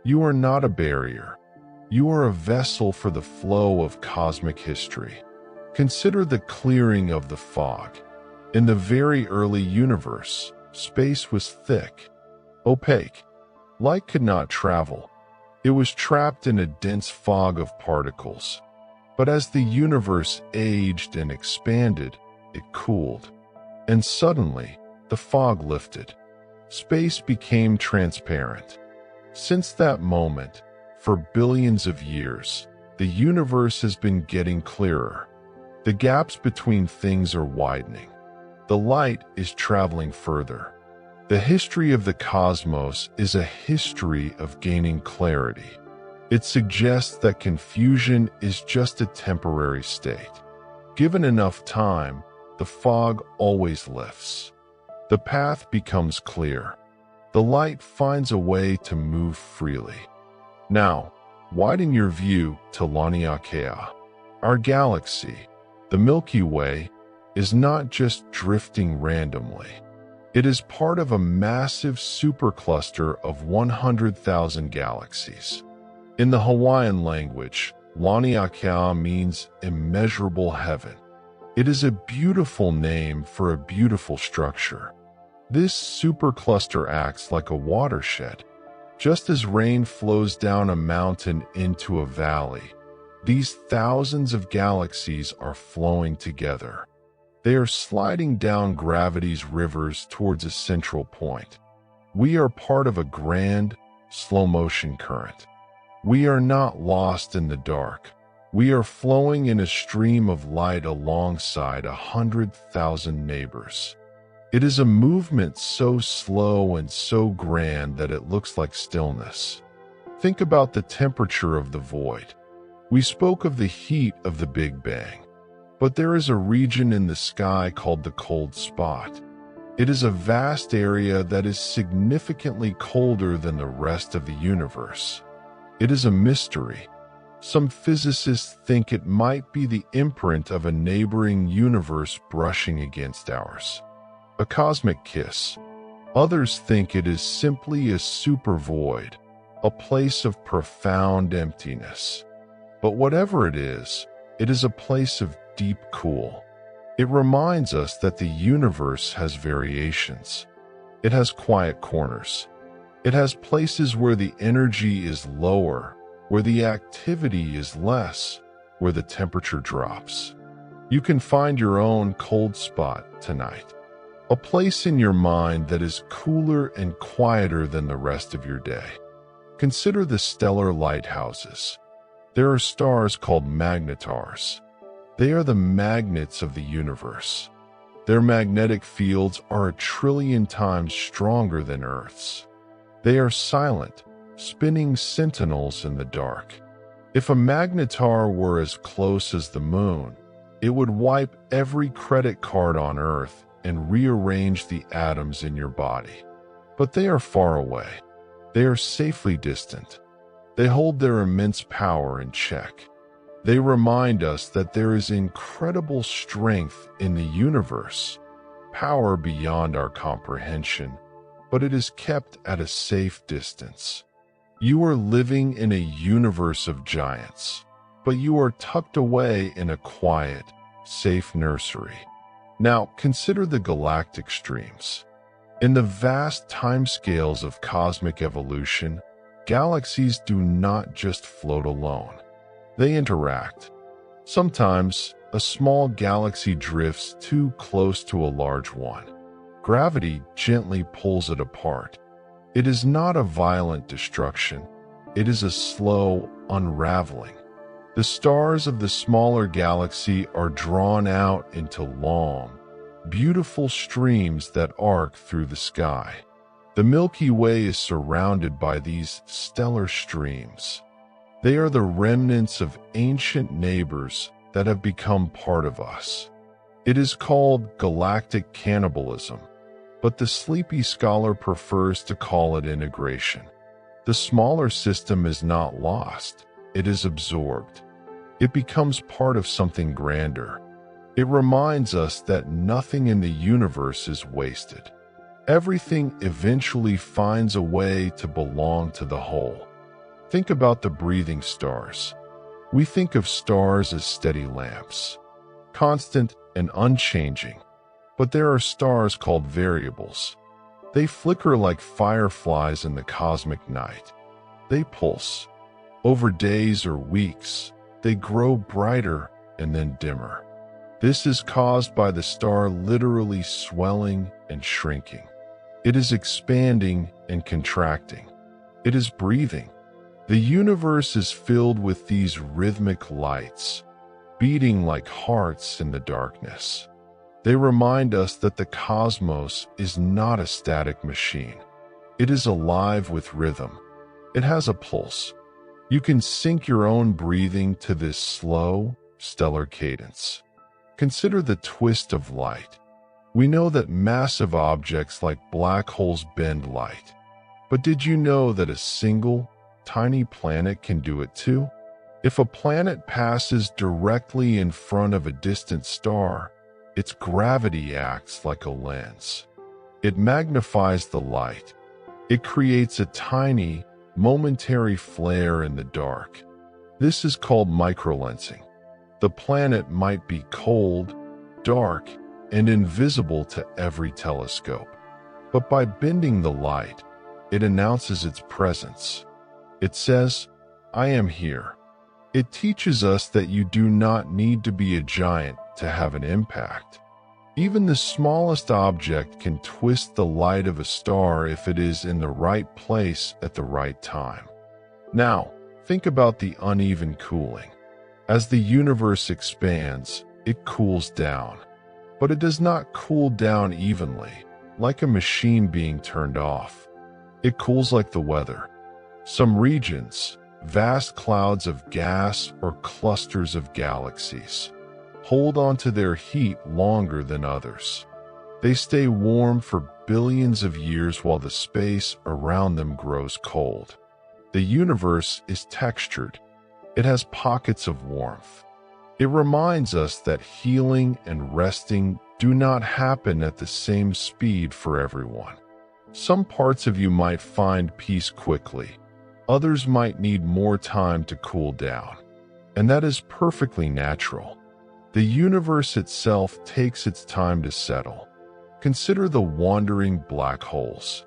You are not a barrier. You are a vessel for the flow of cosmic history. Consider the clearing of the fog. In the very early universe, space was thick, opaque. Light could not travel. It was trapped in a dense fog of particles. But as the universe aged and expanded, it cooled. And suddenly, the fog lifted. Space became transparent. Since that moment, for billions of years, the universe has been getting clearer. The gaps between things are widening. The light is traveling further. The history of the cosmos is a history of gaining clarity. It suggests that confusion is just a temporary state. Given enough time, the fog always lifts. The path becomes clear. The light finds a way to move freely. Now, widen your view to Laniakea. Our galaxy, the Milky Way, is not just drifting randomly. It is part of a massive supercluster of 100,000 galaxies. In the Hawaiian language, Laniakea means immeasurable heaven. It is a beautiful name for a beautiful structure. This supercluster acts like a watershed. Just as rain flows down a mountain into a valley, these thousands of galaxies are flowing together. They are sliding down gravity's rivers towards a central point. We are part of a grand, slow-motion current. We are not lost in the dark. We are flowing in a stream of light alongside 100,000 neighbors. It is a movement so slow and so grand that it looks like stillness. Think about the temperature of the void. We spoke of the heat of the Big Bang. But there is a region in the sky called the cold spot. It is a vast area that is significantly colder than the rest of the universe. It is a mystery. Some physicists think it might be the imprint of a neighboring universe brushing against ours. A cosmic kiss. Others think it is simply a super void, a place of profound emptiness. But whatever it is a place of deep cool. It reminds us that the universe has variations. It has quiet corners. It has places where the energy is lower, where the activity is less, where the temperature drops. You can find your own cold spot tonight. A place in your mind that is cooler and quieter than the rest of your day. Consider the stellar lighthouses. There are stars called magnetars. They are the magnets of the universe. Their magnetic fields are 1 trillion times stronger than Earth's. They are silent, spinning sentinels in the dark. If a magnetar were as close as the moon, it would wipe every credit card on Earth and rearrange the atoms in your body. But they are far away. They are safely distant. They hold their immense power in check. They remind us that there is incredible strength in the universe, power beyond our comprehension, but it is kept at a safe distance. You are living in a universe of giants, but you are tucked away in a quiet, safe nursery. Now, consider the galactic streams. In the vast timescales of cosmic evolution, galaxies do not just float alone. They interact. Sometimes, a small galaxy drifts too close to a large one. Gravity gently pulls it apart. It is not a violent destruction. It is a slow unraveling. The stars of the smaller galaxy are drawn out into long, beautiful streams that arc through the sky. The Milky Way is surrounded by these stellar streams. They are the remnants of ancient neighbors that have become part of us. It is called galactic cannibalism, but the sleepy scholar prefers to call it integration. The smaller system is not lost, it is absorbed. It becomes part of something grander. It reminds us that nothing in the universe is wasted. Everything eventually finds a way to belong to the whole. Think about the breathing stars. We think of stars as steady lamps, constant and unchanging. But there are stars called variables. They flicker like fireflies in the cosmic night. They pulse. Over days or weeks, they grow brighter and then dimmer. This is caused by the star literally swelling and shrinking. It is expanding and contracting. It is breathing. The universe is filled with these rhythmic lights, beating like hearts in the darkness. They remind us that the cosmos is not a static machine. It is alive with rhythm. It has a pulse. You can sync your own breathing to this slow, stellar cadence. Consider the twist of light. We know that massive objects like black holes bend light. But did you know that a single, tiny planet can do it too? If a planet passes directly in front of a distant star, its gravity acts like a lens. It magnifies the light. It creates a tiny, momentary flare in the dark. This is called microlensing. The planet might be cold, dark, and invisible to every telescope. But by bending the light, it announces its presence. It says, "I am here." It teaches us that you do not need to be a giant to have an impact. Even the smallest object can twist the light of a star if it is in the right place at the right time. Now, think about the uneven cooling. As the universe expands, it cools down. But it does not cool down evenly, like a machine being turned off. It cools like the weather. Some regions, vast clouds of gas or clusters of galaxies, hold on to their heat longer than others. They stay warm for billions of years while the space around them grows cold. The universe is textured. It has pockets of warmth. It reminds us that healing and resting do not happen at the same speed for everyone. Some parts of you might find peace quickly. Others might need more time to cool down. And that is perfectly natural. The universe itself takes its time to settle. Consider the wandering black holes.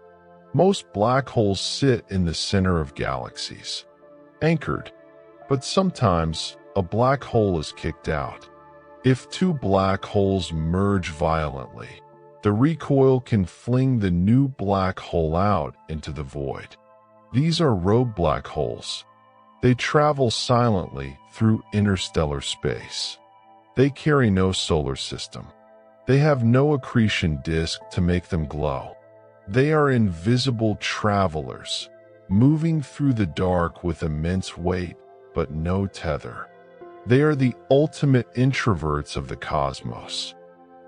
Most black holes sit in the center of galaxies, anchored. But sometimes, a black hole is kicked out. If two black holes merge violently, the recoil can fling the new black hole out into the void. These are rogue black holes. They travel silently through interstellar space. They carry no solar system. They have no accretion disk to make them glow. They are invisible travelers, moving through the dark with immense weight but no tether. They are the ultimate introverts of the cosmos.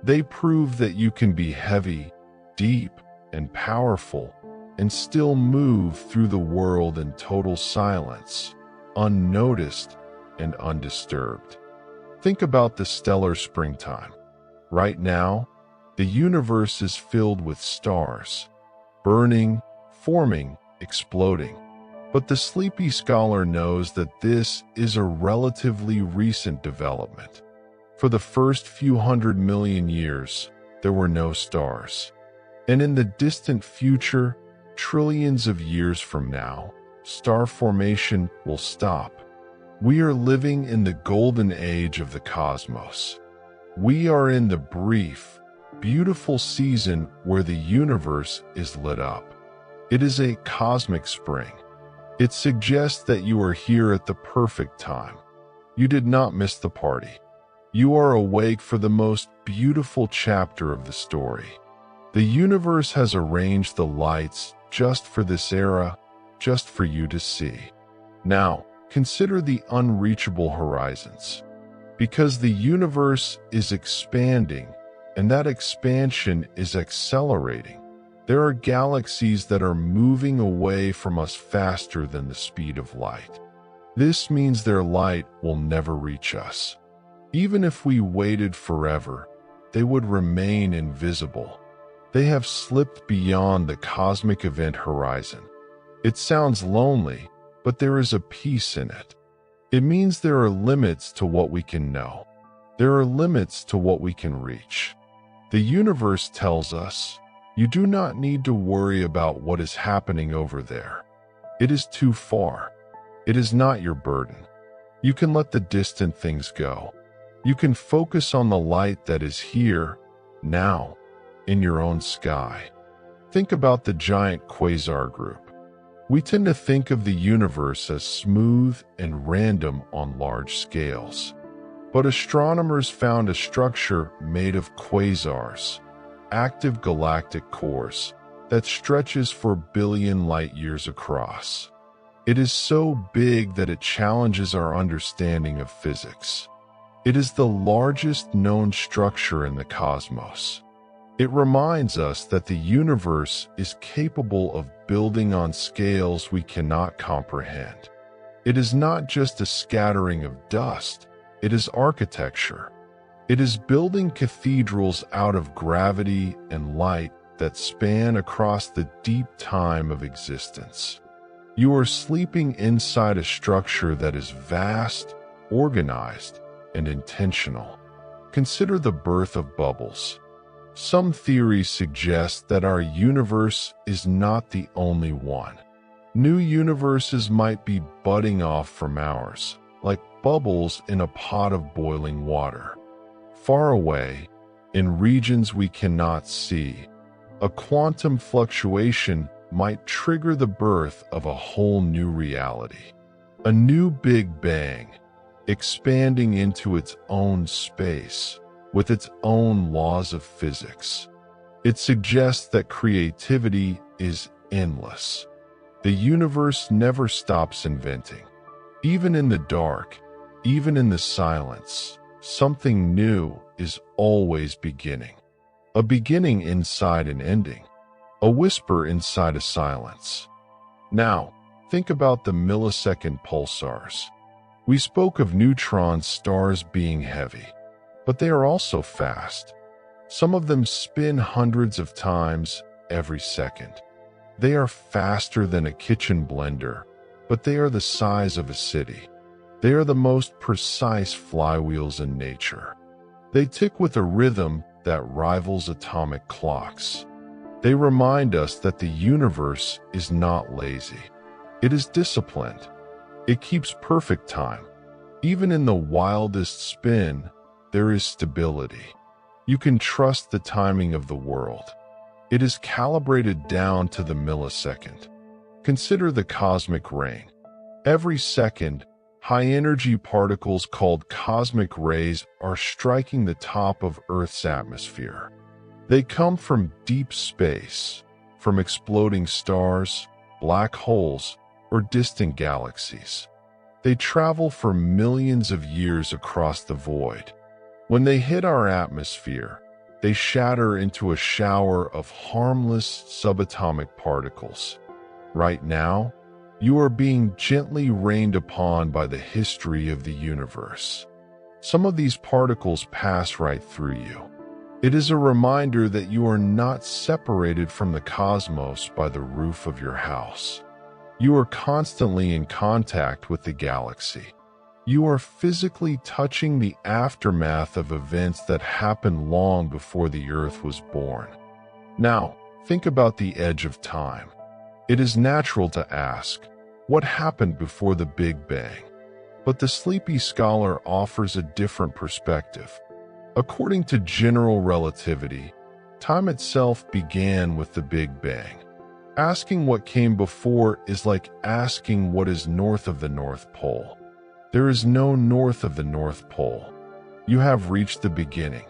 They prove that you can be heavy, deep, and powerful, and still move through the world in total silence, unnoticed and undisturbed. Think about the stellar springtime. Right now, the universe is filled with stars, burning, forming, exploding. But the sleepy scholar knows that this is a relatively recent development. For the first few 100 million years, there were no stars. And in the distant future, trillions of years from now, star formation will stop. We are living in the golden age of the cosmos. We are in the brief, beautiful season where the universe is lit up. It is a cosmic spring. It suggests that you are here at the perfect time. You did not miss the party. You are awake for the most beautiful chapter of the story. The universe has arranged the lights just for this era, just for you to see. Now, consider the unreachable horizons. Because the universe is expanding, and that expansion is accelerating. There are galaxies that are moving away from us faster than the speed of light. This means their light will never reach us. Even if we waited forever, they would remain invisible. They have slipped beyond the cosmic event horizon. It sounds lonely, but there is a peace in it. It means there are limits to what we can know. There are limits to what we can reach. The universe tells us, you do not need to worry about what is happening over there. It is too far. It is not your burden. You can let the distant things go. You can focus on the light that is here, now, in your own sky. Think about the giant quasar group. We tend to think of the universe as smooth and random on large scales. But astronomers found a structure made of quasars, active galactic cores, that stretches for billion light years across. It is so big that it challenges our understanding of physics. It is the largest known structure in the cosmos. It reminds us that the universe is capable of building on scales we cannot comprehend. It is not just a scattering of dust, it is architecture. It is building cathedrals out of gravity and light that span across the deep time of existence. You are sleeping inside a structure that is vast, organized, and intentional. Consider the birth of bubbles. Some theories suggest that our universe is not the only one. New universes might be budding off from ours, like bubbles in a pot of boiling water. Far away, in regions we cannot see, a quantum fluctuation might trigger the birth of a whole new reality. A new Big Bang, expanding into its own space, with its own laws of physics. It suggests that creativity is endless. The universe never stops inventing. Even in the dark, even in the silence, something new is always beginning. A beginning inside an ending. A whisper inside a silence. Now, think about the millisecond pulsars. We spoke of neutron stars being heavy, but they are also fast. Some of them spin hundreds of times every second. They are faster than a kitchen blender, but they are the size of a city. They are the most precise flywheels in nature. They tick with a rhythm that rivals atomic clocks. They remind us that the universe is not lazy. It is disciplined. It keeps perfect time. Even in the wildest spin, there is stability. You can trust the timing of the world. It is calibrated down to the millisecond. Consider the cosmic rain. Every second, high-energy particles called cosmic rays are striking the top of Earth's atmosphere. They come from deep space, from exploding stars, black holes, or distant galaxies. They travel for millions of years across the void. When they hit our atmosphere, they shatter into a shower of harmless subatomic particles. Right now, you are being gently rained upon by the history of the universe. Some of these particles pass right through you. It is a reminder that you are not separated from the cosmos by the roof of your house. You are constantly in contact with the galaxy. You are physically touching the aftermath of events that happened long before the Earth was born. Now, think about the edge of time. It is natural to ask, what happened before the Big Bang? But the sleepy scholar offers a different perspective. According to general relativity, time itself began with the Big Bang. Asking what came before is like asking what is north of the North Pole. There is no north of the North Pole. You have reached the beginning.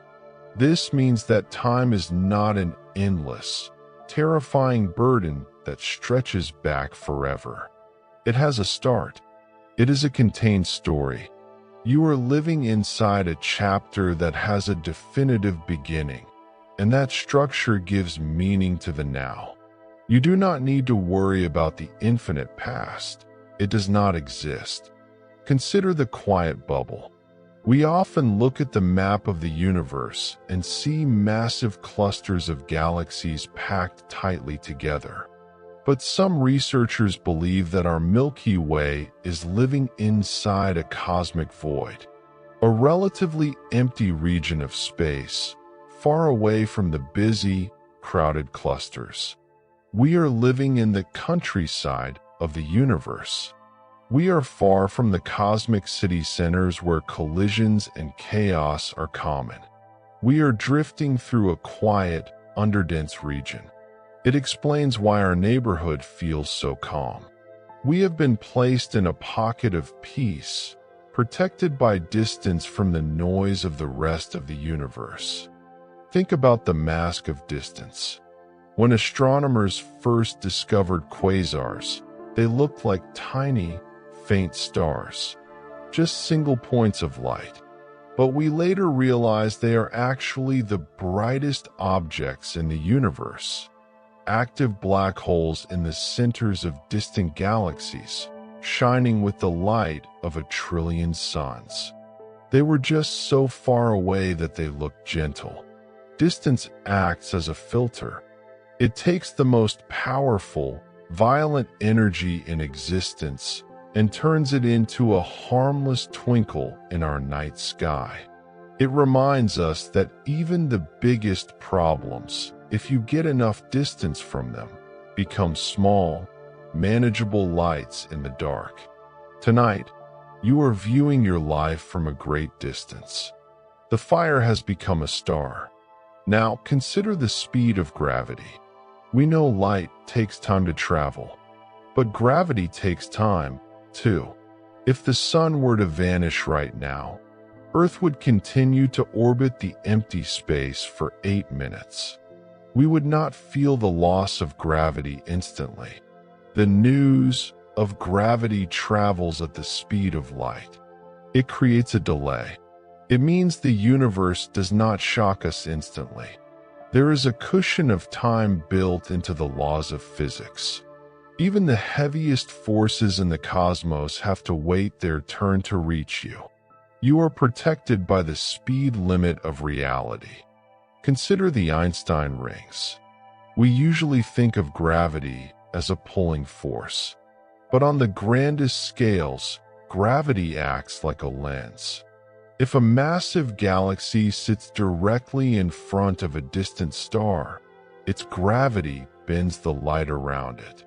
This means that time is not an endless, terrifying burden that stretches back forever. It has a start. It is a contained story. You are living inside a chapter that has a definitive beginning, and that structure gives meaning to the now. You do not need to worry about the infinite past. It does not exist. Consider the quiet bubble. We often look at the map of the universe and see massive clusters of galaxies packed tightly together. But some researchers believe that our Milky Way is living inside a cosmic void, a relatively empty region of space, far away from the busy, crowded clusters. We are living in the countryside of the universe. We are far from the cosmic city centers where collisions and chaos are common. We are drifting through a quiet, underdense region. It explains why our neighborhood feels so calm. We have been placed in a pocket of peace, protected by distance from the noise of the rest of the universe. Think about the mask of distance. When astronomers first discovered quasars, they looked like tiny, faint stars, just single points of light. But we later realized they are actually the brightest objects in the universe. Active black holes in the centers of distant galaxies, shining with the light of 1 trillion suns. They were just so far away that they looked gentle. Distance acts as a filter. It takes the most powerful, violent energy in existence and turns it into a harmless twinkle in our night sky. It reminds us that even the biggest problems, if you get enough distance from them, become small, manageable lights in the dark. Tonight, you are viewing your life from a great distance. The fire has become a star. Now consider the speed of gravity. We know light takes time to travel, but gravity takes time, too. If the sun were to vanish right now, Earth would continue to orbit the empty space for 8 minutes. We would not feel the loss of gravity instantly. The news of gravity travels at the speed of light. It creates a delay. It means the universe does not shock us instantly. There is a cushion of time built into the laws of physics. Even the heaviest forces in the cosmos have to wait their turn to reach you. You are protected by the speed limit of reality. Consider the Einstein rings. We usually think of gravity as a pulling force, but on the grandest scales, gravity acts like a lens. If a massive galaxy sits directly in front of a distant star, its gravity bends the light around it.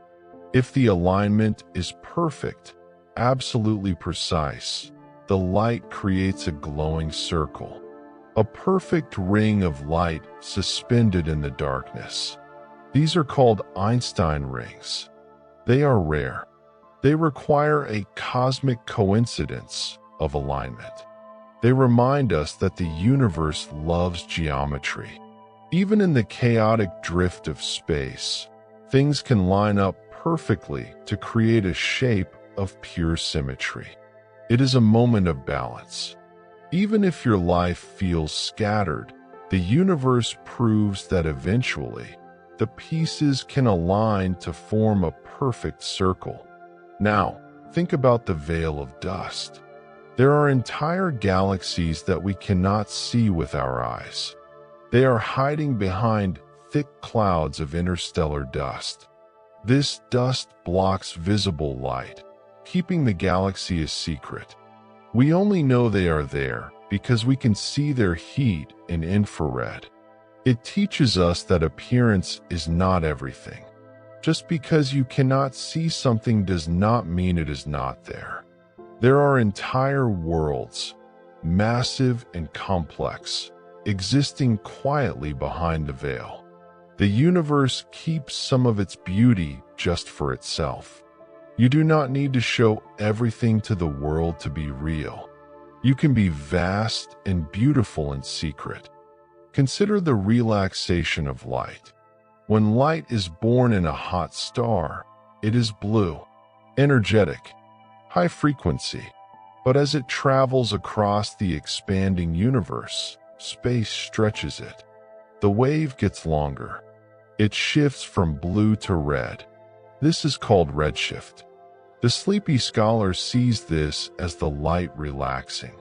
If the alignment is perfect, absolutely precise, the light creates a glowing circle, a perfect ring of light suspended in the darkness. These are called Einstein rings. They are rare. They require a cosmic coincidence of alignment. They remind us that the universe loves geometry. Even in the chaotic drift of space, things can line up perfectly to create a shape of pure symmetry. It is a moment of balance. Even if your life feels scattered, the universe proves that eventually, the pieces can align to form a perfect circle. Now, think about the veil of dust. There are entire galaxies that we cannot see with our eyes. They are hiding behind thick clouds of interstellar dust. This dust blocks visible light, keeping the galaxy a secret. We only know they are there because we can see their heat in infrared. It teaches us that appearance is not everything. Just because you cannot see something does not mean it is not there. There are entire worlds, massive and complex, existing quietly behind the veil. The universe keeps some of its beauty just for itself. You do not need to show everything to the world to be real. You can be vast and beautiful in secret. Consider the relaxation of light. When light is born in a hot star, it is blue, energetic, high frequency. But as it travels across the expanding universe, space stretches it. The wave gets longer. It shifts from blue to red. This is called redshift. The sleepy scholar sees this as the light relaxing.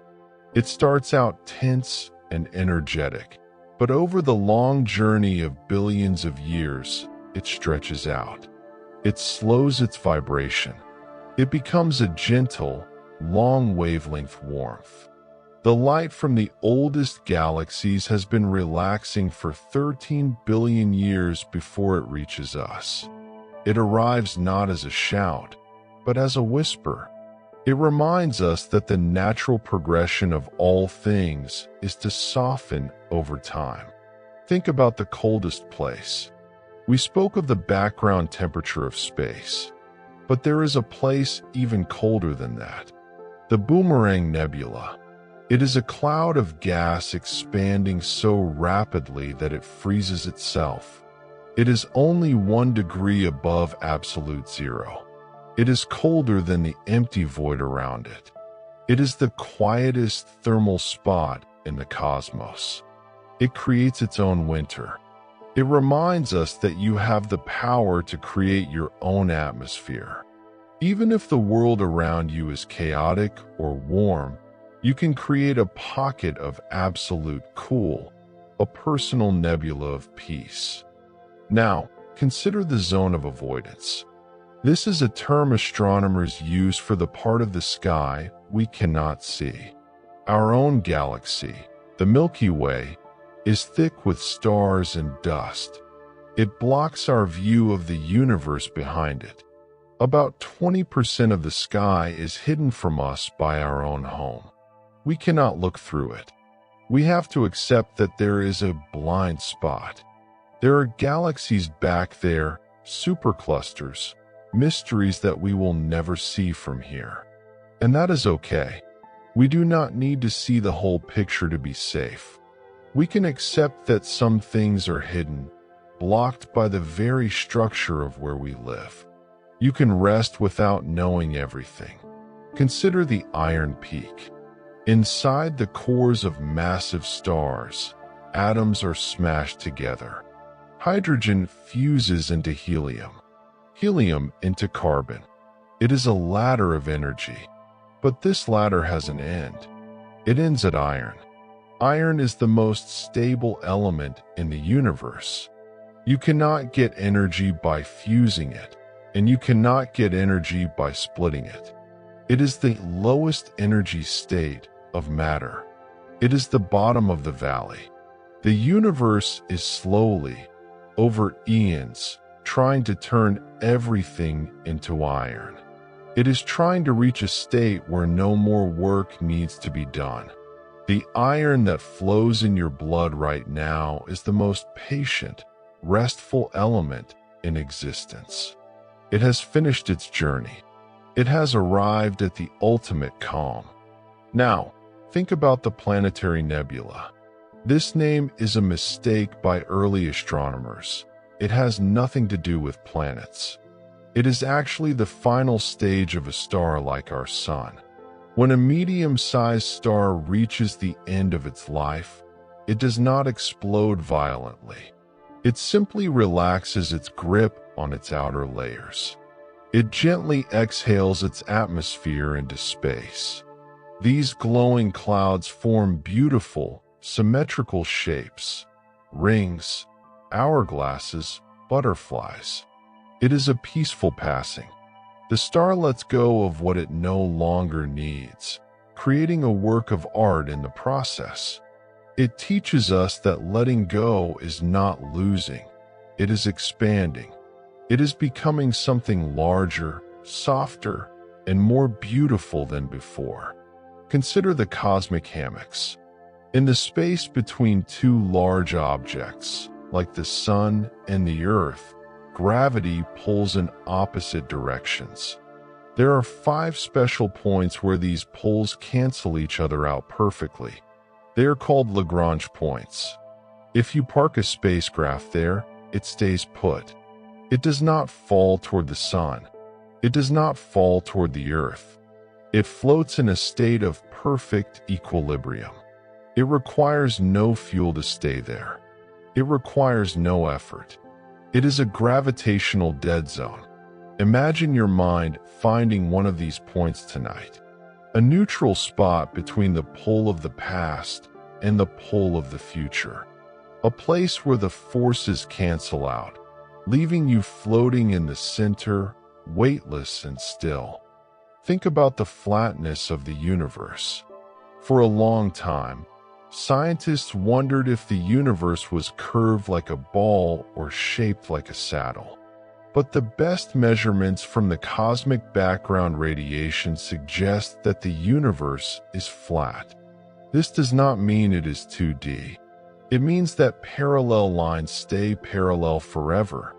It starts out tense and energetic, but over the long journey of billions of years, it stretches out. It slows its vibration. It becomes a gentle, long wavelength warmth. The light from the oldest galaxies has been relaxing for 13 billion years before it reaches us. It arrives not as a shout, but as a whisper. It reminds us that the natural progression of all things is to soften over time. Think about the coldest place. We spoke of the background temperature of space, but there is a place even colder than that. The Boomerang Nebula. It is a cloud of gas expanding so rapidly that it freezes itself. It is only 1 degree above absolute zero. It is colder than the empty void around it. It is the quietest thermal spot in the cosmos. It creates its own winter. It reminds us that you have the power to create your own atmosphere. Even if the world around you is chaotic or warm, you can create a pocket of absolute cool, a personal nebula of peace. Now, consider the zone of avoidance. This is a term astronomers use for the part of the sky we cannot see. Our own galaxy, the Milky Way, is thick with stars and dust. It blocks our view of the universe behind it. About 20% of the sky is hidden from us by our own home. We cannot look through it. We have to accept that there is a blind spot. There are galaxies back there, superclusters, mysteries that we will never see from here. And that is okay. We do not need to see the whole picture to be safe. We can accept that some things are hidden, blocked by the very structure of where we live. You can rest without knowing everything. Consider the Iron Peak. Inside the cores of massive stars, atoms are smashed together. Hydrogen fuses into helium, helium into carbon. It is a ladder of energy, but this ladder has an end. It ends at iron. Iron is the most stable element in the universe. You cannot get energy by fusing it, and you cannot get energy by splitting it. It is the lowest energy state of matter. It is the bottom of the valley. The universe is slowly, over eons, trying to turn everything into iron. It is trying to reach a state where no more work needs to be done. The iron that flows in your blood right now is the most patient, restful element in existence. It has finished its journey. It has arrived at the ultimate calm. Now, think about the planetary nebula. This name is a mistake by early astronomers. It has nothing to do with planets. It is actually the final stage of a star like our Sun. When a medium-sized star reaches the end of its life, it does not explode violently. It simply relaxes its grip on its outer layers. It gently exhales its atmosphere into space. These glowing clouds form beautiful, symmetrical shapes: rings, hourglasses, butterflies. It is a peaceful passing. The star lets go of what it no longer needs, creating a work of art in the process. It teaches us that letting go is not losing. It is expanding. It is becoming something larger, softer, and more beautiful than before. Consider the cosmic hammocks. In the space between two large objects, like the Sun and the Earth, gravity pulls in opposite directions. There are 5 special points where these pulls cancel each other out perfectly. They are called Lagrange points. If you park a spacecraft there, it stays put. It does not fall toward the Sun. It does not fall toward the Earth. It floats in a state of perfect equilibrium. It requires no fuel to stay there. It requires no effort. It is a gravitational dead zone. Imagine your mind finding one of these points tonight. A neutral spot between the pull of the past and the pull of the future. A place where the forces cancel out, leaving you floating in the center, weightless and still. Think about the flatness of the universe. For a long time, scientists wondered if the universe was curved like a ball or shaped like a saddle. But the best measurements from the cosmic background radiation suggest that the universe is flat. This does not mean it is 2D. It means that parallel lines stay parallel forever.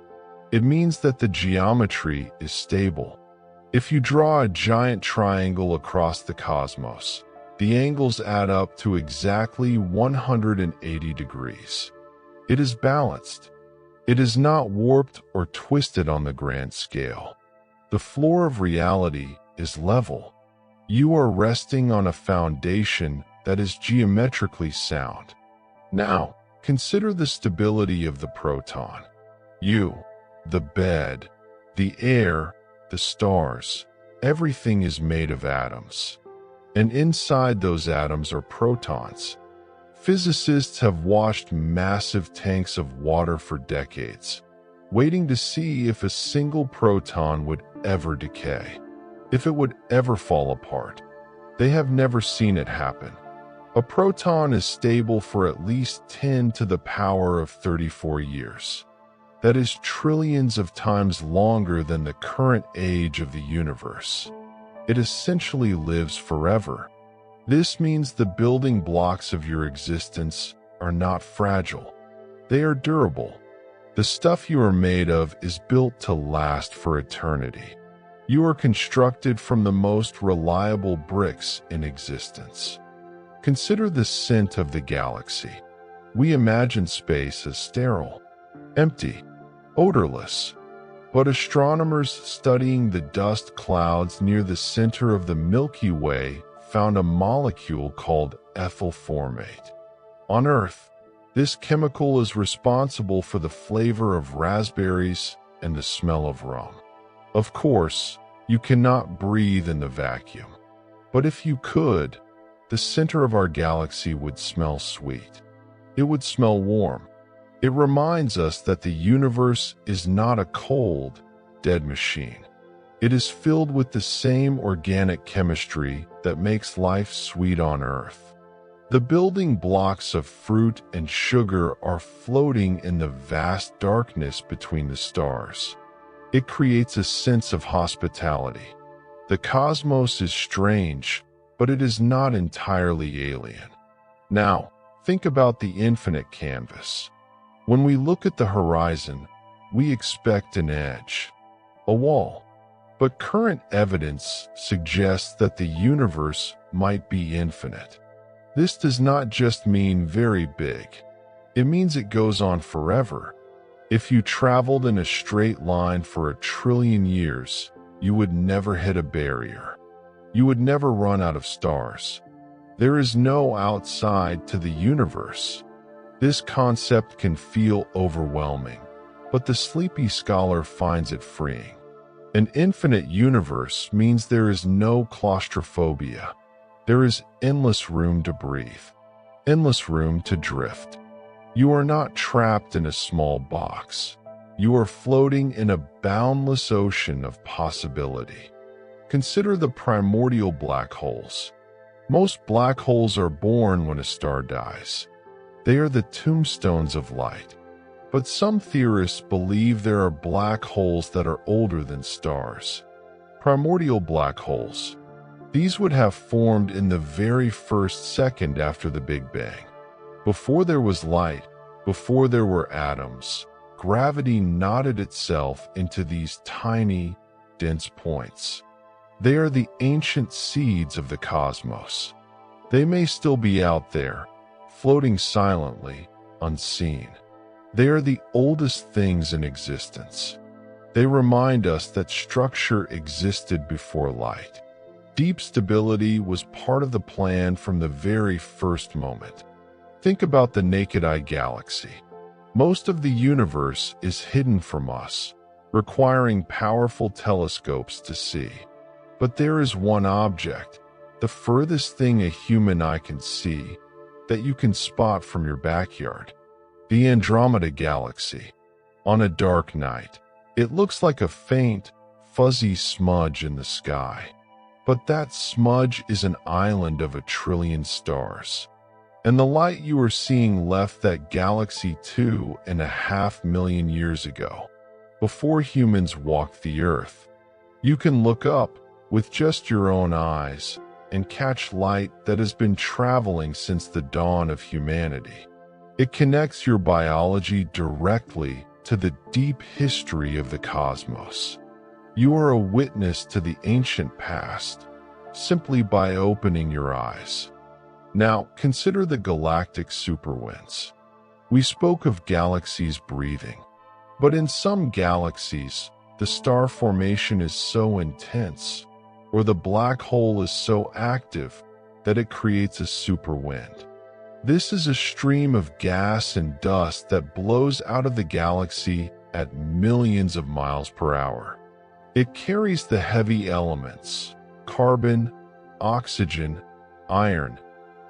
It means that the geometry is stable. If you draw a giant triangle across the cosmos, the angles add up to exactly 180 degrees. It is balanced. It is not warped or twisted on the grand scale. The floor of reality is level. You are resting on a foundation that is geometrically sound. Now, consider the stability of the proton. You, the bed, the air, the stars, everything is made of atoms. And inside those atoms are protons. Physicists have washed massive tanks of water for decades, waiting to see if a single proton would ever decay, if it would ever fall apart. They have never seen it happen. A proton is stable for at least 10 to the power of 34 years. That is trillions of times longer than the current age of the universe. It essentially lives forever. This means the building blocks of your existence are not fragile. They are durable. The stuff you are made of is built to last for eternity. You are constructed from the most reliable bricks in existence. Consider the scent of the galaxy. We imagine space as sterile, empty, odorless. But astronomers studying the dust clouds near the center of the Milky Way found a molecule called ethyl formate. On Earth, this chemical is responsible for the flavor of raspberries and the smell of rum. Of course, you cannot breathe in the vacuum. But if you could, the center of our galaxy would smell sweet. It would smell warm. It reminds us that the universe is not a cold, dead machine. It is filled with the same organic chemistry that makes life sweet on Earth. The building blocks of fruit and sugar are floating in the vast darkness between the stars. It creates a sense of hospitality. The cosmos is strange, but it is not entirely alien. Now, think about the infinite canvas. When we look at the horizon, we expect an edge, a wall. But current evidence suggests that the universe might be infinite. This does not just mean very big. It means it goes on forever. If you traveled in a straight line for 1 trillion years, you would never hit a barrier. You would never run out of stars. There is no outside to the universe. This concept can feel overwhelming, but the sleepy scholar finds it freeing. An infinite universe means there is no claustrophobia. There is endless room to breathe, endless room to drift. You are not trapped in a small box. You are floating in a boundless ocean of possibility. Consider the primordial black holes. Most black holes are born when a star dies. They are the tombstones of light. But some theorists believe there are black holes that are older than stars. Primordial black holes. These would have formed in the very first second after the Big Bang. Before there was light, before there were atoms, gravity knotted itself into these tiny, dense points. They are the ancient seeds of the cosmos. They may still be out there, floating silently, unseen. They are the oldest things in existence. They remind us that structure existed before light. Deep stability was part of the plan from the very first moment. Think about the naked eye galaxy. Most of the universe is hidden from us, requiring powerful telescopes to see. But there is one object, the furthest thing a human eye can see, that you can spot from your backyard. The Andromeda Galaxy. On a dark night, it looks like a faint, fuzzy smudge in the sky. But that smudge is an island of 1 trillion stars. And the light you are seeing left that galaxy 2.5 million years ago, before humans walked the Earth. You can look up with just your own eyes and catch light that has been traveling since the dawn of humanity. It connects your biology directly to the deep history of the cosmos. You are a witness to the ancient past, simply by opening your eyes. Now, consider the galactic superwinds. We spoke of galaxies breathing, but in some galaxies, the star formation is so intense, or the black hole is so active, that it creates a superwind. This is a stream of gas and dust that blows out of the galaxy at millions of miles per hour. It carries the heavy elements, carbon, oxygen, iron,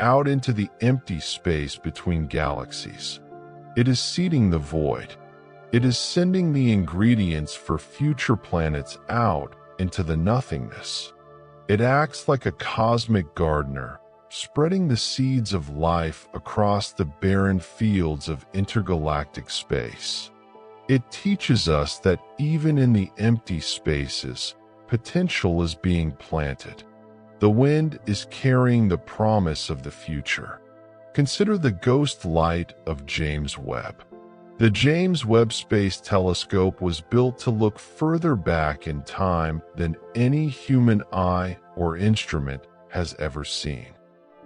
out into the empty space between galaxies. It is seeding the void. It is sending the ingredients for future planets out into the nothingness. It acts like a cosmic gardener, spreading the seeds of life across the barren fields of intergalactic space. It teaches us that even in the empty spaces, potential is being planted. The wind is carrying the promise of the future. Consider the ghost light of James Webb. The James Webb Space Telescope was built to look further back in time than any human eye or instrument has ever seen.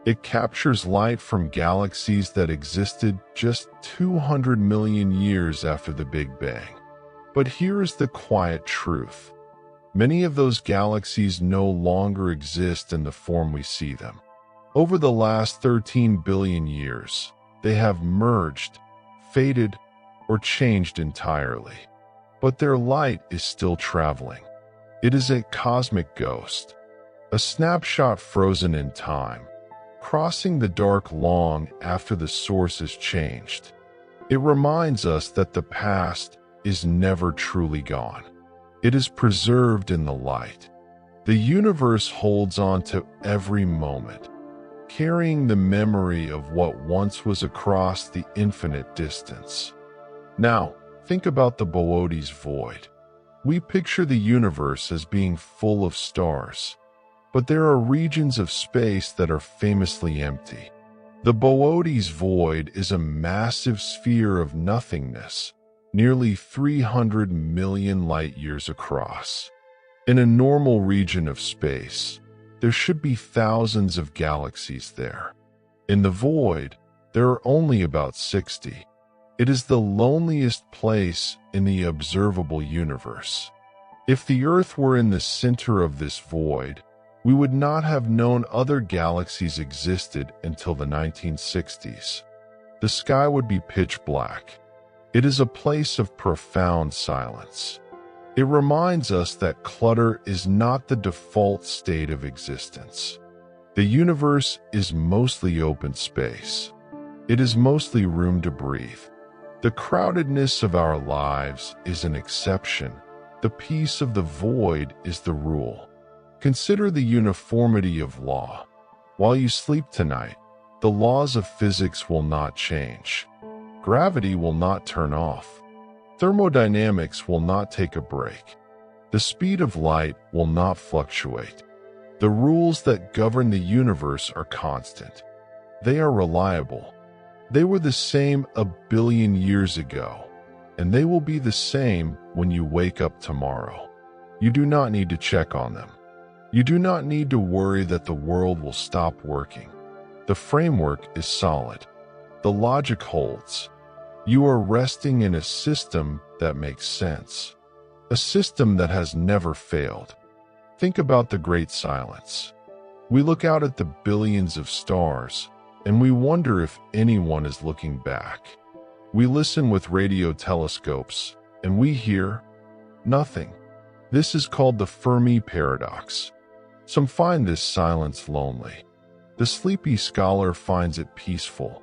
It captures light from galaxies that existed just 200 million years after the Big Bang. But here is the quiet truth. Many of those galaxies no longer exist in the form we see them. Over the last 13 billion years, they have merged, faded, or changed entirely. But their light is still traveling. It is a cosmic ghost, a snapshot frozen in time, crossing the dark long after the source has changed. It reminds us that the past is never truly gone. It is preserved in the light. The universe holds on to every moment, carrying the memory of what once was across the infinite distance. Now, think about the Boötes void. We picture the universe as being full of stars, but there are regions of space that are famously empty. The Boötes void is a massive sphere of nothingness, nearly 300 million light-years across. In a normal region of space, there should be thousands of galaxies there. In the void, there are only about 60. It is the loneliest place in the observable universe. If the Earth were in the center of this void, we would not have known other galaxies existed until the 1960s. The sky would be pitch black. It is a place of profound silence. It reminds us that clutter is not the default state of existence. The universe is mostly open space. It is mostly room to breathe. The crowdedness of our lives is an exception. The peace of the void is the rule. Consider the uniformity of law. While you sleep tonight, the laws of physics will not change. Gravity will not turn off. Thermodynamics will not take a break. The speed of light will not fluctuate. The rules that govern the universe are constant. They are reliable. They were the same a billion years ago, and they will be the same when you wake up tomorrow. You do not need to check on them. You do not need to worry that the world will stop working. The framework is solid. The logic holds. You are resting in a system that makes sense. A system that has never failed. Think about the great silence. We look out at the billions of stars, and we wonder if anyone is looking back. We listen with radio telescopes, and we hear nothing. This is called the Fermi paradox. Some find this silence lonely. The sleepy scholar finds it peaceful.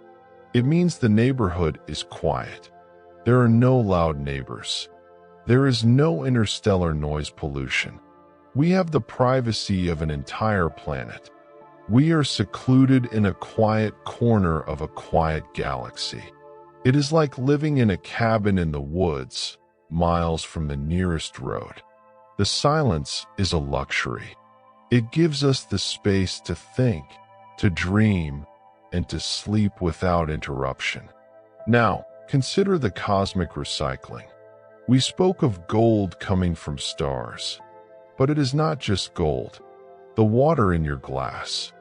It means the neighborhood is quiet. There are no loud neighbors. There is no interstellar noise pollution. We have the privacy of an entire planet. We are secluded in a quiet corner of a quiet galaxy. It is like living in a cabin in the woods, miles from the nearest road. The silence is a luxury. It gives us the space to think, to dream, and to sleep without interruption. Now, consider the cosmic recycling. We spoke of gold coming from stars, but it is not just gold. The water in your glass,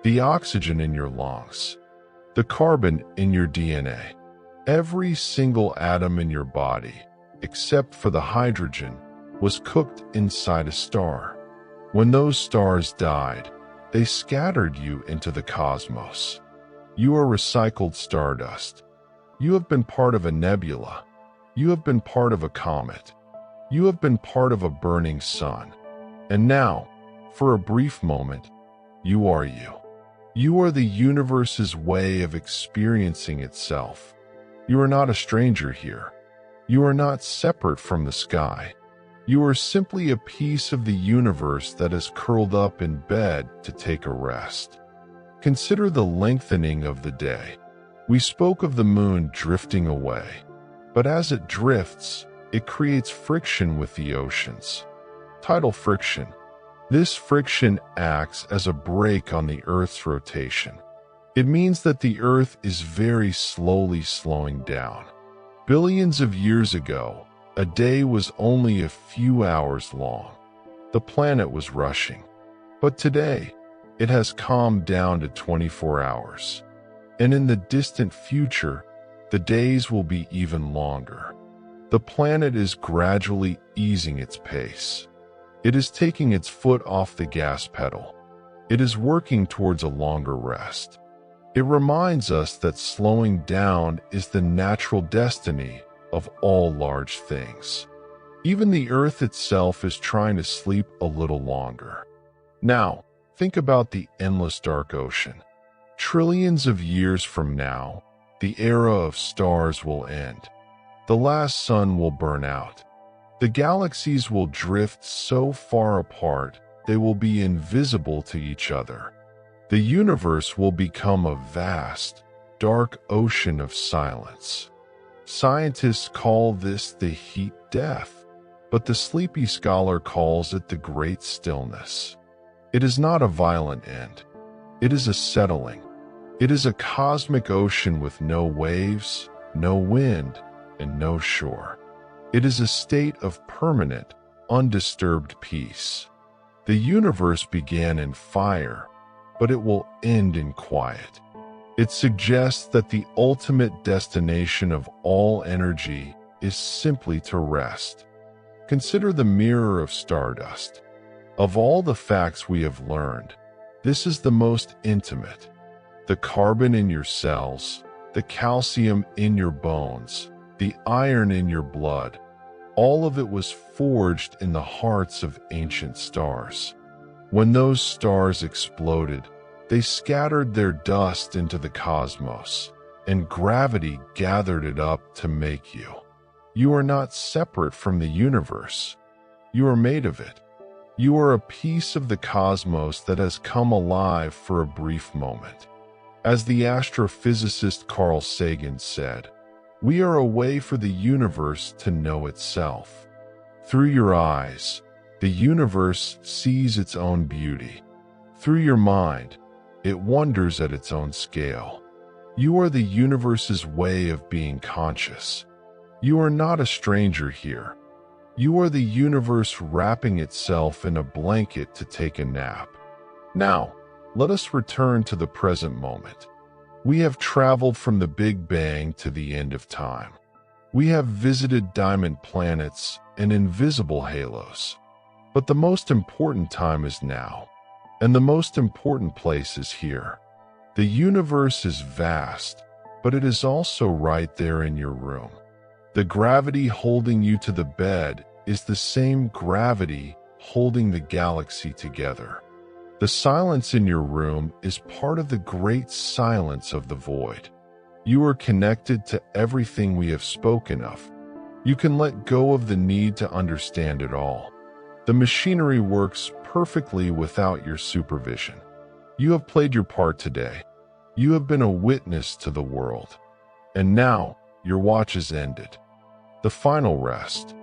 the oxygen in your lungs, the carbon in your DNA, every single atom in your body, except for the hydrogen, was cooked inside a star. When those stars died, they scattered you into the cosmos. You are recycled stardust. You have been part of a nebula. You have been part of a comet. You have been part of a burning sun. And now, for a brief moment, you are you. You are the universe's way of experiencing itself. You are not a stranger here. You are not separate from the sky. You are simply a piece of the universe that is curled up in bed to take a rest. Consider the lengthening of the day. We spoke of the moon drifting away, but as it drifts, it creates friction with the oceans. Tidal friction. This friction acts as a brake on the Earth's rotation. It means that the Earth is very slowly slowing down. Billions of years ago, a day was only a few hours long. The planet was rushing. But today, it has calmed down to 24 hours. And in the distant future, the days will be even longer. The planet is gradually easing its pace. It is taking its foot off the gas pedal. It is working towards a longer rest. It reminds us that slowing down is the natural destiny of all large things. Even the Earth itself is trying to sleep a little longer. Now, think about the endless dark ocean. Trillions of years from now, the era of stars will end. The last sun will burn out. The galaxies will drift so far apart they will be invisible to each other. The universe will become a vast, dark ocean of silence. Scientists call this the heat death, but the sleepy scholar calls it the great stillness. It is not a violent end. It is a settling. It is a cosmic ocean with no waves, no wind, and no shore. It is a state of permanent, undisturbed peace. The universe began in fire, but it will end in quiet. It suggests that the ultimate destination of all energy is simply to rest. Consider the mirror of stardust. Of all the facts we have learned, this is the most intimate. The carbon in your cells, the calcium in your bones, the iron in your blood, all of it was forged in the hearts of ancient stars. When those stars exploded, they scattered their dust into the cosmos, and gravity gathered it up to make you. You are not separate from the universe. You are made of it. You are a piece of the cosmos that has come alive for a brief moment. As the astrophysicist Carl Sagan said, we are a way for the universe to know itself. Through your eyes, the universe sees its own beauty. Through your mind, it wonders at its own scale. You are the universe's way of being conscious. You are not a stranger here. You are the universe wrapping itself in a blanket to take a nap. Now, let us return to the present moment. We have traveled from the Big Bang to the end of time. We have visited diamond planets and invisible halos. But the most important time is now, and the most important place is here. The universe is vast, but it is also right there in your room. The gravity holding you to the bed is the same gravity holding the galaxy together. The silence in your room is part of the great silence of the void. You are connected to everything we have spoken of. You can let go of the need to understand it all. The machinery works perfectly without your supervision. You have played your part today. You have been a witness to the world. And now, your watch is ended. The final rest.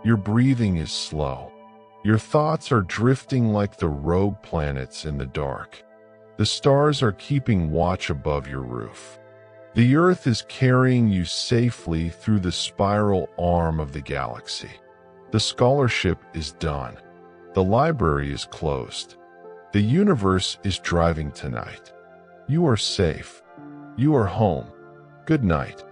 Your breathing is slow. Your thoughts are drifting like the rogue planets in the dark. The stars are keeping watch above your roof. The Earth is carrying you safely through the spiral arm of the galaxy. The scholarship is done. The library is closed. The universe is driving tonight. You are safe. You are home. Good night.